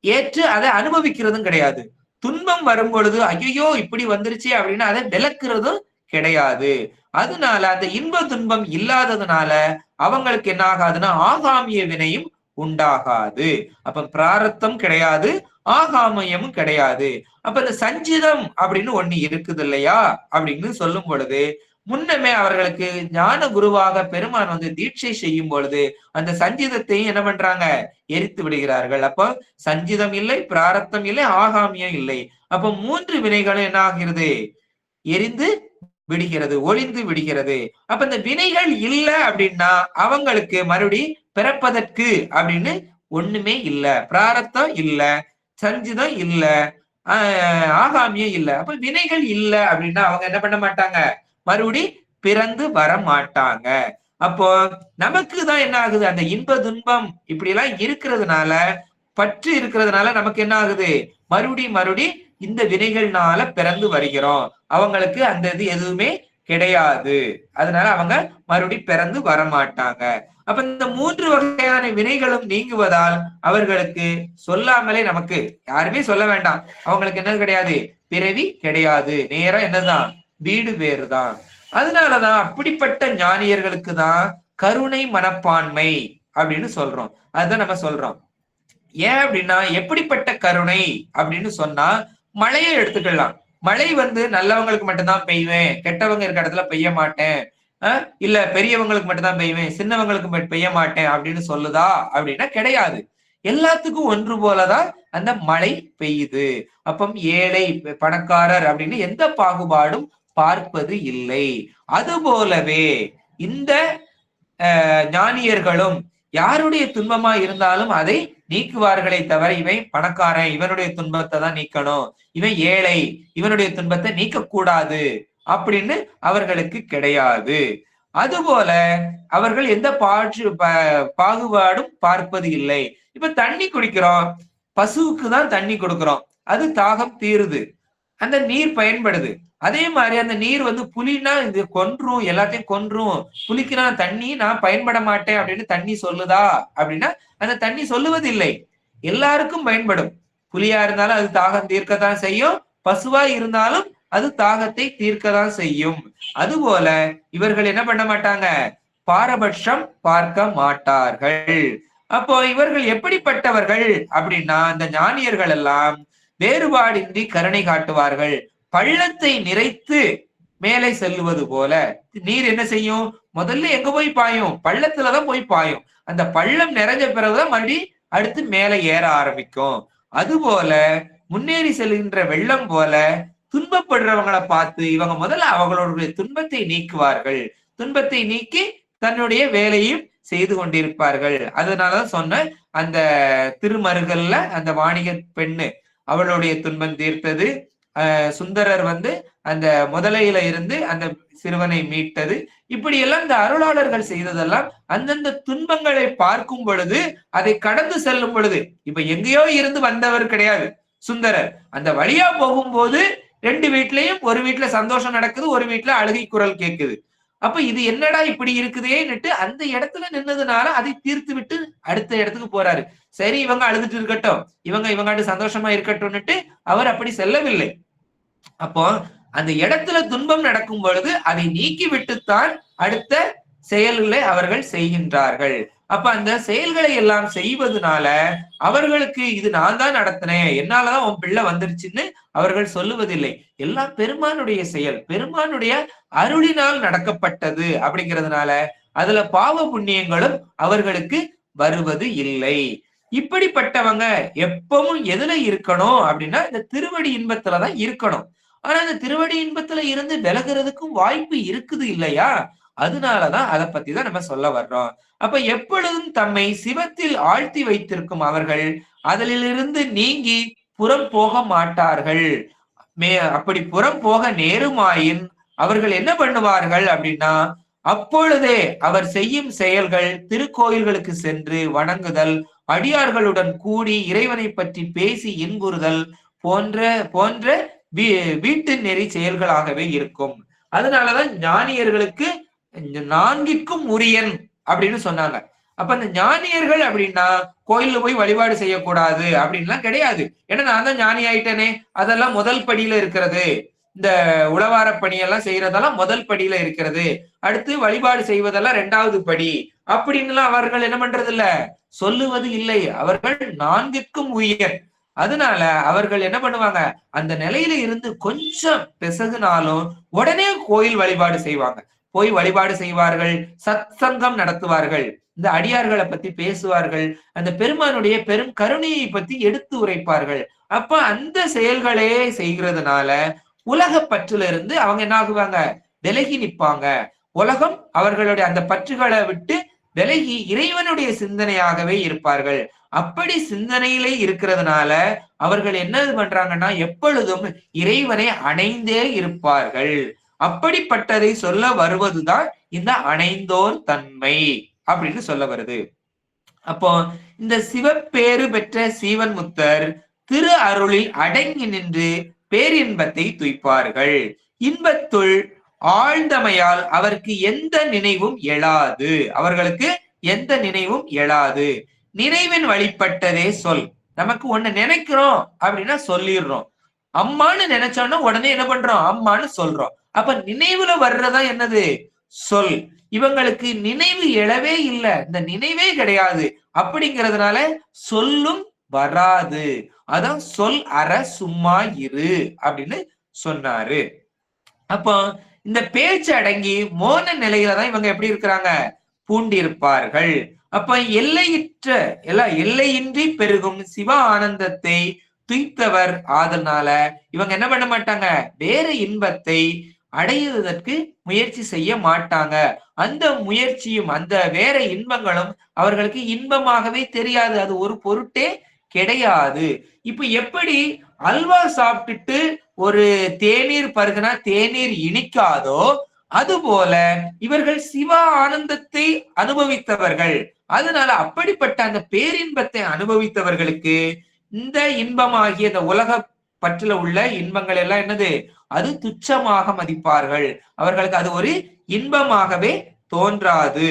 ஏற்று அதை அனுபவிக்கிறதும் கிடையாது. துன்பம் வரும் பொழுது ஐயோ இப்படி வந்துருச்சு அப்படின்னு அதை விளக்குறதும் கிடையாது. அதனால அந்த இன்ப துன்பம் இல்லாததுனால அவங்களுக்கு என்ன ஆகாதுன்னா ஆகாமிய வினையும் உண்டாகாது. அப்ப பிராரத்தம் கிடையாது, ஆகாமியமும் கிடையாது. அப்ப இந்த சஞ்சிதம் அப்படின்னு ஒண்ணு இருக்குது இல்லையா அப்படின்னு சொல்லும் பொழுது முன்னமே அவர்களுக்கு ஞான குருவாக பெருமான் வந்து தீட்சை செய்யும் பொழுது அந்த சஞ்சிதத்தையும் என்ன பண்றாங்க, எரித்து விடுகிறார்கள். அப்போ சஞ்சிதம் இல்லை, பிராரத்தம் இல்லை, ஆகாமியம் இல்லை. அப்போ 3 வினைகளும் என்ன ஆகிறது, எரிந்து விடுகிறது, ஒளிந்து விடுகிறது. அப்ப இந்த வினைகள் இல்ல அப்படின்னா அவங்களுக்கு மறுபடி பிறப்பதற்கு அப்படின்னு ஒண்ணுமே இல்ல, பிராரத்தம் இல்ல, சஞ்சிதம் இல்ல, ஆகாமியம் இல்ல. அப்ப வினைகள் இல்ல அப்படின்னா அவங்க என்ன பண்ண மாட்டாங்க, மறுபடி பிறந்து வர மாட்டாங்க. அப்போ நமக்கு தான் என்ன ஆகுது, அந்த இன்ப துன்பம் இப்படி எல்லாம் இருக்கிறதுனால, பற்று இருக்கிறதுனால நமக்கு என்ன ஆகுது, மறுபடி இந்த வினைகள்னால பிறந்து வருகிறோம். அவங்களுக்கு அந்த இது எதுவுமே கிடையாது. அதனால அவங்க மறுபடி பிறந்து வரமாட்டாங்க. அப்ப இந்த 3 வகையான வினைகளும் நீங்குவதால் அவர்களுக்கு சொல்லாமலே, நமக்கு யாருமே சொல்ல வேண்டாம், அவங்களுக்கு என்ன கிடையாது, பிறவி கிடையாது, நேரம் என்னதான், வீடு வேறுதான். அதனாலதான் அப்படிப்பட்ட ஞானியர்களுக்கு தான் கருணை மனப்பான்மை அப்படின்னு சொல்றோம். அதுதான் நம்ம சொல்றோம். ஏன் அப்படின்னா, எப்படிப்பட்ட கருணை அப்படின்னு சொன்னா, மழையை எடுத்துக்கலாம். மழை வந்து நல்லவங்களுக்கு மட்டும்தான் பெய்வேன், கெட்டவங்க இருக்க இடத்துல பெய்ய மாட்டேன், இல்ல பெரியவங்களுக்கு மட்டும்தான் பெய்வேன், சின்னவங்களுக்கு பெய்ய மாட்டேன் அப்படின்னு சொல்லுதா அப்படின்னா கிடையாது. எல்லாத்துக்கும் ஒன்று போலதான் அந்த மழை பெய்யுது. அப்ப ஏழை பணக்காரர் அப்படின்னு எந்த பாகுபாடும் பார்ப்பது இல்லை. அது போலவே இந்த ஞானியர்களும் யாருடைய துன்பமா இருந்தாலும் அதை நீக்குவார்களே தவிர, இவன் பணக்காரன் இவனுடைய துன்பத்தை தான் நீக்கணும், இவன் ஏழை இவனுடைய துன்பத்தை நீக்க கூடாது அப்படின்னு அவர்களுக்கு கிடையாது. அதுபோல அவர்கள் எந்த பாகுபாடும் பார்ப்பது இல்லை. இப்ப தண்ணி குடிக்கிறோம், பசுவுக்கு தான் தண்ணி கொடுக்கிறோம், அது தாகம் தீருது, அந்த நீர் பயன்படுது. அதே மாதிரி அந்த நீர் வந்து புலினா இது கொன்றும், எல்லாத்தையும் கொன்றும், புலிக்கு நான் தண்ணி நான் பயன்பட மாட்டேன் அப்படின்னு தண்ணி சொல்லுதா அப்படின்னா அந்த தண்ணி சொல்லுவது இல்லை. எல்லாருக்கும் பயன்படும். புலியா இருந்தாலும் அது தாகம் தீர்க்கத்தான் செய்யும், பசுவா இருந்தாலும் அது தாகத்தை தீர்க்கதான் செய்யும். அதுபோல இவர்கள் என்ன பண்ண மாட்டாங்க, பாரபட்சம் பார்க்க மாட்டார்கள். அப்போ இவர்கள் எப்படிப்பட்டவர்கள் அப்படின்னா, அந்த ஞானியர்கள் எல்லாம் வேறுபாடின்றி கருணை காட்டுவார்கள். பள்ளத்தை நிறைத்து மேலே செல்லுவது போல நீர் என்ன செய்யும், முதல்ல எங்க போய் பாயும், பள்ளத்துலதான் போய் பாயும். அந்த பள்ளம் நிறைஞ்ச பிறகுதான் மறுபடி அடுத்து மேலே ஏற ஆரம்பிக்கும். அதுபோல முன்னேறி செல்கின்ற வெள்ளம் போல துன்பப்படுறவங்களை பார்த்து இவங்க முதல்ல அவங்களுடைய துன்பத்தை நீக்குவார்கள். துன்பத்தை நீக்கி தன்னுடைய வேலையும் செய்து கொண்டிருப்பார்கள். அதனாலதான் சொன்ன அந்த திருமருகல்ல அந்த வாணிக பெண்ணு அவளுடைய துன்பம் தீர்த்தது, சுந்தரர் வந்து அந்த முதலையில இருந்து அந்த சிறுவனை மீட்டது, இப்படி எல்லாம் இந்த அருளாளர்கள் செய்ததெல்லாம் அந்தந்த துன்பங்களை பார்க்கும் பொழுது அதை கடந்து செல்லும் பொழுது, இப்ப எங்கேயோ இருந்து வந்தவர் கிடையாது சுந்தரர். அந்த வழியா போகும்போது 2 வீட்லயும், ஒரு வீட்டுல சந்தோஷம் நடக்குது, ஒரு வீட்டுல அழுகை குரல் கேட்குது. அப்ப இது என்னடா இப்படி இருக்குதேன்னுட்டு அந்த இடத்துல நின்னதுனால அதை தீர்த்து விட்டு அடுத்த இடத்துக்கு போறாரு. சரி இவங்க அழுதுட்டு இருக்கட்டும், இவங்க சந்தோஷமா இருக்கட்டும்னுட்டு அவர் அப்படி செல்லவில்லை. அப்போ அந்த இடத்துல துன்பம் நடக்கும் பொழுது அதை நீக்கி விட்டுத்தான் அடுத்த செயல்களை அவர்கள் செய்கின்றார்கள். அப்ப அந்த செயல்களை எல்லாம் செய்வதனால அவர்களுக்கு இது நான் தான் நடத்தினேன், என்னாலதான் உன் பிள்ளை வந்துருச்சுன்னு அவர்கள் சொல்லுவதில்லை. எல்லாம் பெருமானுடைய செயல், பெருமானுடைய அருளினால் நடக்கப்பட்டது அப்படிங்கிறதுனால அதுல பாவ புண்ணியங்களும் அவர்களுக்கு வருவது இல்லை. இப்படிப்பட்டவங்க எப்பவும் எதுல இருக்கணும் அப்படின்னா இந்த திருவடி இன்பத்துலதான் இருக்கணும். ஆனா இந்த திருவடி இன்பத்துல இருந்து விலகிறதுக்கும் வாய்ப்பு இருக்குது இல்லையா? அதனாலதான் அதை பத்தி தான் நம்ம சொல்ல வர்றோம். அப்ப எப்பொழுதும் தம்மை சிவத்தில் ஆழ்த்தி வைத்திருக்கும் அவர்கள் அதிலிருந்து நீங்கி புறம் போக மாட்டார்கள். அப்படி புறம் போக நேருமாயின் அவர்கள் என்ன பண்ணுவார்கள் அப்படின்னா, அப்பொழுதே அவர் செய்யும் செயல்கள் திருக்கோயில்களுக்கு சென்று வணங்குதல், அடியார்களுடன் கூடி இறைவனை பற்றி பேசி இன்புறுதல் போன்ற போன்ற வீட்டு நெறி செயல்களாகவே இருக்கும். அதனாலதான் ஞானியர்களுக்கு 4க்கும் உரியன் அப்படின்னு சொன்னாங்க. அப்ப அந்த ஞானியர்கள் அப்படின்னா கோயில்ல போய் வழிபாடு செய்யக்கூடாது அப்படின்லாம் கிடையாது. ஏன்னா நான் தான் ஞானி ஆயிட்டேனே, அதெல்லாம் முதல் படியில இருக்கிறது. இந்த உளவார பணியெல்லாம் செய்யறதெல்லாம் முதல் படியில இருக்கிறது, அடுத்து வழிபாடு செய்வதெல்லாம் 2வது படி அப்படின்னு அவர்கள் என்ன பண்றது இல்ல, சொல்லுவது இல்லை. அவர்கள் 4க்கும் உயர். அதனால அவர்கள் என்ன பண்ணுவாங்க, அந்த நிலையில இருந்து கொஞ்சம் பிசகுனாலும் உடனே கோயில் வழிபாடு செய்வாங்க. போய் வழிபாடு செய்வார்கள், சத்சங்கம் நடத்துவார்கள், இந்த அடியார்களை பத்தி பேசுவார்கள், அந்த பெருமானுடைய பெரும் கருணையை பத்தி எடுத்து உரைப்பார்கள். அப்ப அந்த செயல்களே செய்கிறதுனால உலக பற்றுல இருந்து அவங்க என்ன ஆகுவாங்க, விலகி நிற்பாங்க. உலகம் அவர்களுடைய அந்த பற்றுகளை விட்டு விலகி இறைவனுடைய சிந்தனையாகவே இருப்பார்கள். அப்படி சிந்தனையிலே இருக்கிறதுனால அவர்கள் என்ன பண்றாங்கன்னா எப்பொழுதும் இறைவனை அணைந்தே இருப்பார்கள். அப்படிப்பட்டதை சொல்ல வருவதுதான் இந்த அணைந்தோர் தன்மை அப்படின்னு சொல்ல வருது. அப்போ இந்த சிவப்பேறு பெற்ற சீவன் முத்தர் திரு அருளில் அடங்கி நின்று பேரின்பத்தை துய்ப்பார்கள். இன்பத்துள் ஆழ்ந்தமையால் அவருக்கு எந்த நினைவும் எழாது. அவர்களுக்கு எந்த நினைவும் எழாது. நினைவின் வழிபட்டதே சொல். நமக்கு ஒண்ணு நினைக்கிறோம் அப்படின்னா சொல்லிடுறோம். அம்மான்னு நினைச்சோம்னா உடனே என்ன பண்றோம், அம்மான்னு சொல்றோம். அப்ப நினைவுல வர்றதா என்னது, சொல். இவங்களுக்கு நினைவு எழவே இல்லை, இந்த நினைவே கிடையாது. அப்படிங்கிறதுனால சொல்லும் வராது. அதான் சொல் அற சும்மா இரு அப்படின்னு சொன்னாரு. அப்போ இந்த பேச்சு அடங்கி மோன நிலையில தான் இவங்க எப்படி இருக்கிறாங்க, பூண்டிருப்பார்கள். அப்ப எல்லையிற்ற எல்லையின்றி பெருகும் சிவ ஆனந்தத்தை துய்த்தவர் ஆதனால இவங்க என்ன பண்ண மாட்டாங்க, வேற இன்பத்தை அடைவதற்கு முயற்சி செய்ய மாட்டாங்க. அந்த முயற்சியும் அந்த வேற இன்பங்களும் அவர்களுக்கு இன்பமாகவே தெரியாது, அது ஒரு பொருட்டே கிடையாது. இப்ப எப்படி அல்வா சாப்பிட்டுட்டு ஒரு தேநீர் பருகுனா தேநீர் இனிக்காதோ, அதுபோல இவர்கள் சிவ ஆனந்தத்தை அனுபவித்தவர்கள். அதனால அப்படிப்பட்ட அந்த பேரின்பத்தை அனுபவித்தவர்களுக்கு இந்த இன்பமாகிய இந்த உலக பற்றில உள்ள இன்பங்கள் எல்லாம் என்னது, அது துச்சமாக மதிப்பார்கள். அவர்களுக்கு அது ஒரு இன்பமாகவே தோன்றாது.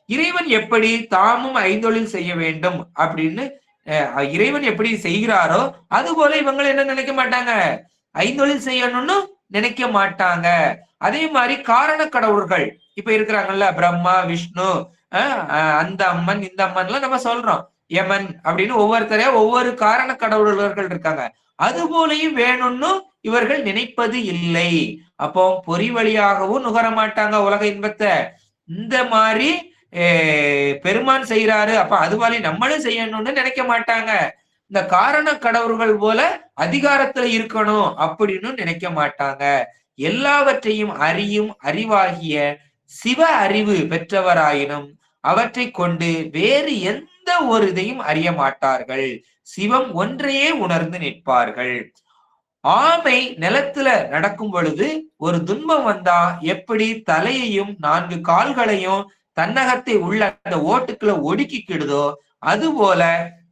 இறைவன் எப்படி தாமும் ஐந்தொழில் செய்ய வேண்டும் அப்படின்னு இறைவன் எப்படி செய்கிறாரோ அது போல இவங்க என்ன நினைக்க மாட்டாங்க, ஐந்தொழில் செய்யணும்னு நினைக்க மாட்டாங்க. அதே மாதிரி காரண கடவுள்கள் இப்ப இருக்கிறாங்கல்ல, பிரம்மா விஷ்ணு அந்த அம்மன் இந்த அம்மன் எல்லாம் நம்ம சொல்றோம், யமன் அப்படின்னு ஒவ்வொருத்தரையா ஒவ்வொரு காரண கடவுள்கள் இருக்காங்க. அது போலையும் வேணும்னு இவர்கள் நினைப்பது இல்லை. அப்போ பொறி வழியாகவும் நுகர மாட்டாங்க உலக இன்பத்தை. இந்த மாதிரி பெருமான் செய்யறாரு, அப்ப அது மாதிரி நம்மளும் செய்யணும்னு நினைக்க மாட்டாங்க. இந்த காரண கடவுள்கள் போல அதிகாரத்துல இருக்கணும் அப்படின்னு நினைக்க மாட்டாங்க. எல்லாவற்றையும் அறியும் அறிவாகிய சிவ அறிவு பெற்றவராயினும் அவற்றை கொண்டு வேறு எந்த ஒரு இதையும் அறிய மாட்டார்கள். சிவம் ஒன்றையே உணர்ந்து நிற்பார்கள். ஆமை நிலத்துல நடக்கும் பொழுது ஒரு துன்பம் வந்தா எப்படி தலையையும் 4 கால்களையும் தன்னகத்தை உள்ள அந்த ஓட்டுக்குள்ள ஒடுக்கிக்கிடுதோ, அது போல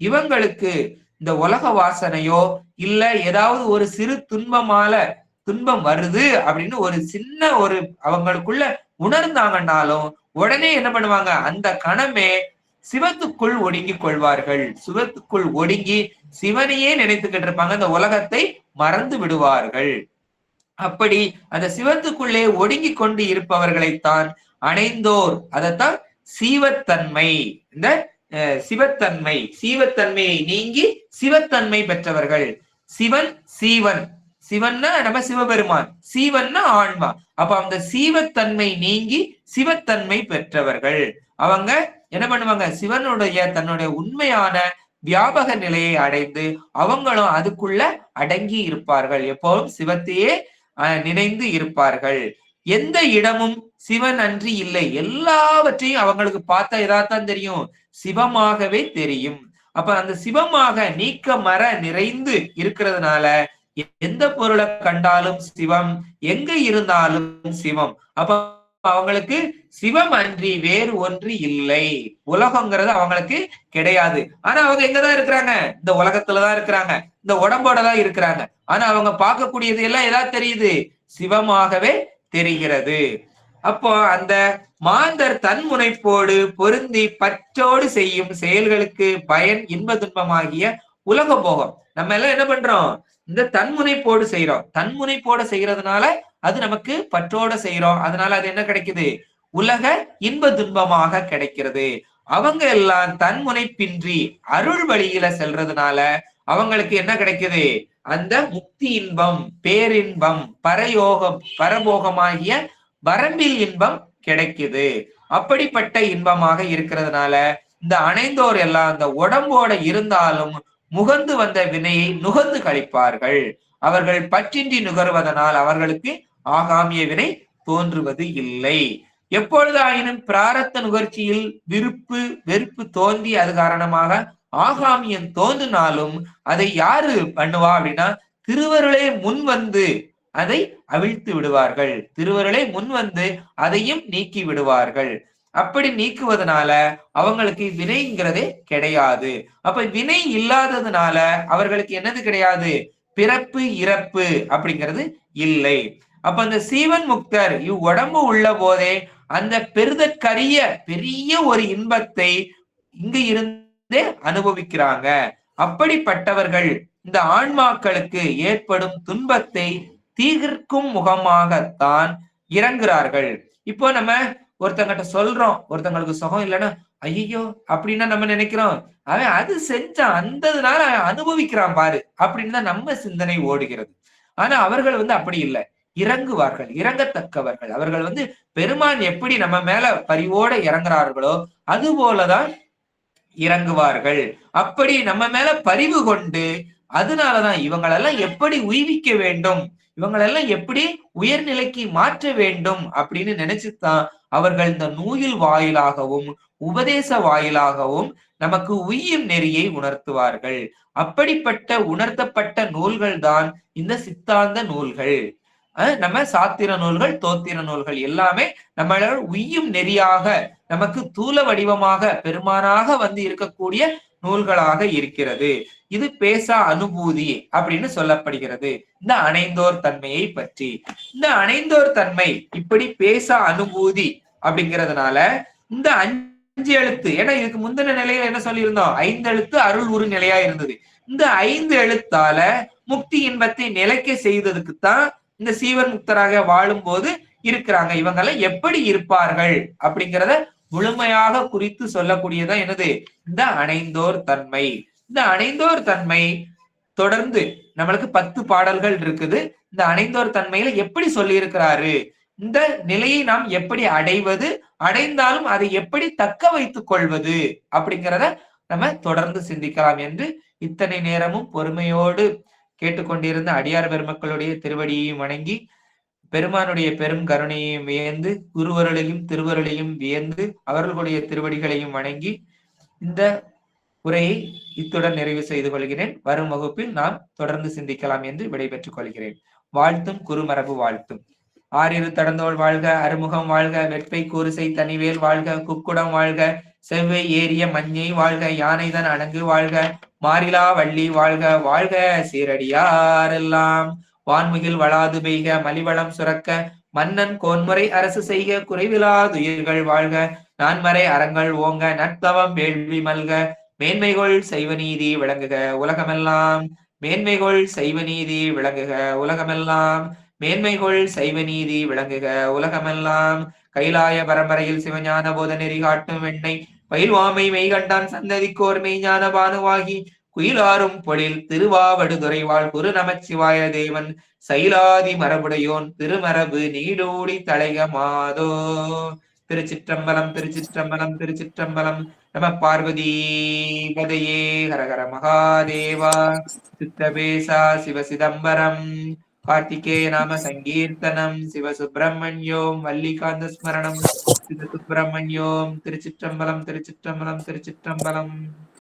இவங்களுக்கு இந்த உலக வாசனையோ இல்ல ஏதாவது ஒரு சிறு துன்பம் வருது அப்படின்னு ஒரு சின்ன ஒரு அவங்களுக்குள்ள உணர்ந்தாங்கன்னாலும் உடனே என்ன பண்ணுவாங்க, அந்த கணமே சிவத்துக்குள் ஒடுங்கி கொள்வார்கள். சிவத்துக்குள் ஒடுங்கி சிவனையே நினைத்துக்கிட்டு இருப்பாங்க, இந்த உலகத்தை மறந்து விடுவார்கள். அப்படி அந்த சிவத்துக்குள்ளே ஒடுங்கி கொண்டு இருப்பவர்களைத்தான் அணைந்தோர், அதத்தான் சீவத்தன்மை, இந்த சீவத்தன்மையை நீங்கி சிவத்தன்மை பெற்றவர்கள். சிவன் சீவன், சிவன்னா நம்ம சிவபெருமான், சீவன்னா ஆன்மா. அப்ப அந்த சீவத்தன்மை நீங்கி சிவத்தன்மை பெற்றவர்கள் அவங்க என்ன பண்ணுவாங்க, சிவனுடைய தன்னுடைய உண்மையான வியாபக நிலையை அடைந்து அவங்களும் அதுக்குள்ள அடங்கி இருப்பார்கள். எப்போதும் சிவத்தையே நினைந்து இருப்பார்கள். எந்த இடமும் சிவன் அன்றி இல்லை. எல்லாவற்றையும் அவங்களுக்கு பார்த்தா எதாத்தான் தெரியும், சிவமாகவே தெரியும். அப்ப அந்த சிவமாக நீக்க மர நிறைந்து இருக்கிறதுனால எந்த பொருளை கண்டாலும் சிவம், எங்க இருந்தாலும் சிவம். அப்ப அவங்களுக்கு சிவம் அன்றி வேறு ஒன்று இல்லை. உலகங்கிறது அவங்களுக்கு கிடையாது. ஆனா அவங்க எங்கதான் இருக்கிறாங்க, இந்த உலகத்துலதான் இருக்கிறாங்க, இந்த உடம்போட தான் இருக்கிறாங்க. ஆனா அவங்க பார்க்கக்கூடியது எல்லாம் ஏதாவது தெரியுது, சிவமாகவே தெரிகிறது. அப்போ அந்த மாந்தர் தன் முனைப்போடு பொருந்தி பற்றோடு செய்யும் செயல்களுக்கு பயன் இன்ப துன்பமாகிய உலக போகம். நம்ம எல்லாம் என்ன பண்றோம், இந்த தன்முனைப்போடு செய்யறோம். தன்முனைப்போட செய்யறதுனால அது நமக்கு பற்றோட செய்யறோம். அதனால அது என்ன கிடைக்குது, உலக இன்ப துன்பமாக கிடைக்கிறது. அவங்க எல்லாம் தன்முனைப்பின்றி அருள் வழியில செல்றதுனால அவங்களுக்கு என்ன கிடைக்குது? அந்த முக்தி இன்பம், பேரின்பம், பரயோகம், பரபோகமாகிய வரம்பில் இன்பம் கிடைக்குது. அப்படிப்பட்ட இன்பமாக இருக்கிறதுனால இந்த அணைந்தோர் எல்லாம் அந்த உடம்போட இருந்தாலும் முகந்து வந்த வினையை நுகர்ந்து கழிப்பார்கள். அவர்கள் பற்றின்றி நுகர்வதனால் அவர்களுக்கு ஆகாமிய வினை தோன்றுவது இல்லை. எப்பொழுதாயினும் பிராரத்த நுகர்ச்சியில் விருப்பு வெறுப்பு தோன்றி அது காரணமாக ஆகாமியம் தோன்றினாலும் அதை யாரு பண்ணுவா அப்படின்னா திருவருளே முன் வந்து அதை அவிழ்த்து விடுவார்கள். திருவருளே முன் வந்து அதையும் நீக்கி விடுவார்கள். அப்படி நீக்குவதனால அவங்களுக்கு வினைங்கிறதே கிடையாது. அப்ப வினை இல்லாததுனால அவர்களுக்கு என்னது கிடையாது? பிறப்பு இறப்பு அப்படிங்கிறது இல்லை. அப்ப அந்த சீவன் முக்தர் உடம்பு உள்ள போதே அந்த பெருதற்கரிய பெரிய ஒரு இன்பத்தை இங்கு இருந்தே அனுபவிக்கிறாங்க. அப்படிப்பட்டவர்கள் இந்த ஆன்மாக்களுக்கு ஏற்படும் துன்பத்தை தீர்க்கும் முகமாகத்தான் இறங்குறார்கள். இப்போ நம்ம ஒருத்தங்கிட்ட சொல்றோம், ஒருத்தங்களுக்கு சுகம் இல்லைன்னா ஐயோ அப்படின்னா நம்ம நினைக்கிறோம் அவன் அது செஞ்சான் அந்ததுனால அனுபவிக்கிறான் பாரு அப்படின்னு தான் நம்ம சிந்தனை ஓடுகிறது. ஆனா அவர்கள் அப்படி இல்லை, இறங்குவார்கள், இறங்கத்தக்கவர்கள். அவர்கள் பெருமான் எப்படி நம்ம மேல பரிவோட இறங்குறார்களோ அது போலதான் இறங்குவார்கள். அப்படி நம்ம மேல பரிவு கொண்டு அதனாலதான் இவங்களெல்லாம் எப்படி உய்விக்க வேண்டும், இவங்களெல்லாம் எப்படி உயர்நிலைக்கு மாற்ற வேண்டும் அப்படின்னு நினைச்சுதான் அவர்கள் இந்த நூல் வாயிலாகவும் உபதேச வாயிலாகவும் நமக்கு உய்யும் நெறியை உணர்த்துவார்கள். அப்படிப்பட்ட உணர்த்தப்பட்ட நூல்கள் தான் இந்த சித்தாந்த நூல்கள். நம்ம சாத்திர நூல்கள், தோத்திர நூல்கள் எல்லாமே நம்மளால் உய்யும் நெறியாக நமக்கு தூல வடிவமாக பெருமானாக இருக்கக்கூடிய நூல்களாக இருக்கிறது. இது பேசா அனுபூதி அப்படின்னு சொல்லப்படுகிறது. இந்த அணைந்தோர் தன்மையை பற்றி, இந்த அணைந்தோர் தன்மை இப்படி பேசா அனுபூதி அப்படிங்கிறதுனால இந்த 5 எழுத்து, ஏன்னா இதுக்கு முந்தின நிலையில என்ன சொல்லியிருந்தோம்? 5 எழுத்து அருள் உரு நிலையா இருந்தது. இந்த 5 எழுத்தால முக்தி இன்பத்தை நிலைக்க செய்ததுக்குத்தான் இந்த சீவன் முக்தராக வாழும் போது இருக்கிறாங்க. இவங்கெல்லாம் எப்படி இருப்பார்கள் அப்படிங்கிறத முழுமையாக குறித்து சொல்லக்கூடியதான் என்னது? இந்த அணைந்தோர் தன்மை. இந்த அணைந்தோர் தன்மை தொடர்ந்து நம்மளுக்கு 10 பாடல்கள் இருக்குது. இந்த அணைந்தோர் தன்மையில எப்படி சொல்லி இருக்கிறாரு, இந்த நிலையை நாம் எப்படி அடைவது, அடைந்தாலும் அதை எப்படி தக்க வைத்துக் கொள்வது அப்படிங்கிறத நம்ம தொடர்ந்து சிந்திக்கலாம் என்று இத்தனை நேரமும் பொறுமையோடு கேட்டுக்கொண்டிருந்த அடியார் பெருமக்களுடைய திருவடியையும் வணங்கி, பெருமானுடைய பெரும் கருணையையும் வியந்து, குருவருளையும் திருவருளையும் வியந்து, அவர்களுடைய திருவடிகளையும் வணங்கி இந்த உரையை இத்துடன் நிறைவு செய்து கொள்கிறேன். வரும் வகுப்பில் நாம் தொடர்ந்து சிந்திக்கலாம் என்று விடைபெற்றுக் கொள்கிறேன். வாழ்த்தும் குருமரபு வாழ்த்தும். ஆறிரு தடந்தோள் வாழ்க, அறுமுகம் வாழ்க, வெட்பை கூறுசை தனிவேல் வாழ்க, குக்குடம் வாழ்க, செவ்வை ஏறிய மஞ்சை வாழ்க, யானைதன் அணங்கு வாழ்க, மாறிலா வள்ளி வாழ்க, வாழ்க சீரடியாரெல்லாம். வான்முகில் வளாது பெய்க, மலிவளம் சுரக்க, மன்னன் கோன்முறை அரசு செய்க, குறைவிலாதுயிர்கள் வாழ்க, நான்மறை அறங்கள் ஓங்க, நற்தவம் வேள்வி மல்க, மேன்மைகொள் செய்வ நீதி விளங்குக உலகமெல்லாம். மேன்மைகொள் செய்வ நீதி விளங்குக உலகமெல்லாம். மேன்மைகொள் செய்வ நீதி விளங்குக உலகமெல்லாம். கைலாய பரம்பரையில் சிவஞான போத நெறி காட்டும் வெண்ணை பயில்வாமை மெய்கண்டான் சந்ததிக்கோர் மெய்ஞான பானுவாகி குயிலாரும் பொழில் திருவாவடுதுறை வாழ் குரு நமச்சிவாய தேவன் சைலாதி மரபுடையோன் திருமரபு நீடூடி தலைக மாதோ. திருச்சிற்றம்பலம், திருச்சிற்றம்பலம், திருச்சிற்றம்பலம். நம பார்வதி பதையே ஹரஹர மகாதேவா. சித்தபேசா சிவ சிதம்பரம். கார்த்திகேய நாம சங்கீர்த்தனம். சிவ சுப்பிரமணியோம் வள்ளிகாந்த ஸ்மரணம். சிவ சுப்பிரமணியோம். திருச்சிற்றம்பலம், திருச்சிற்றம்பலம், திருச்சிற்றம்பலம்.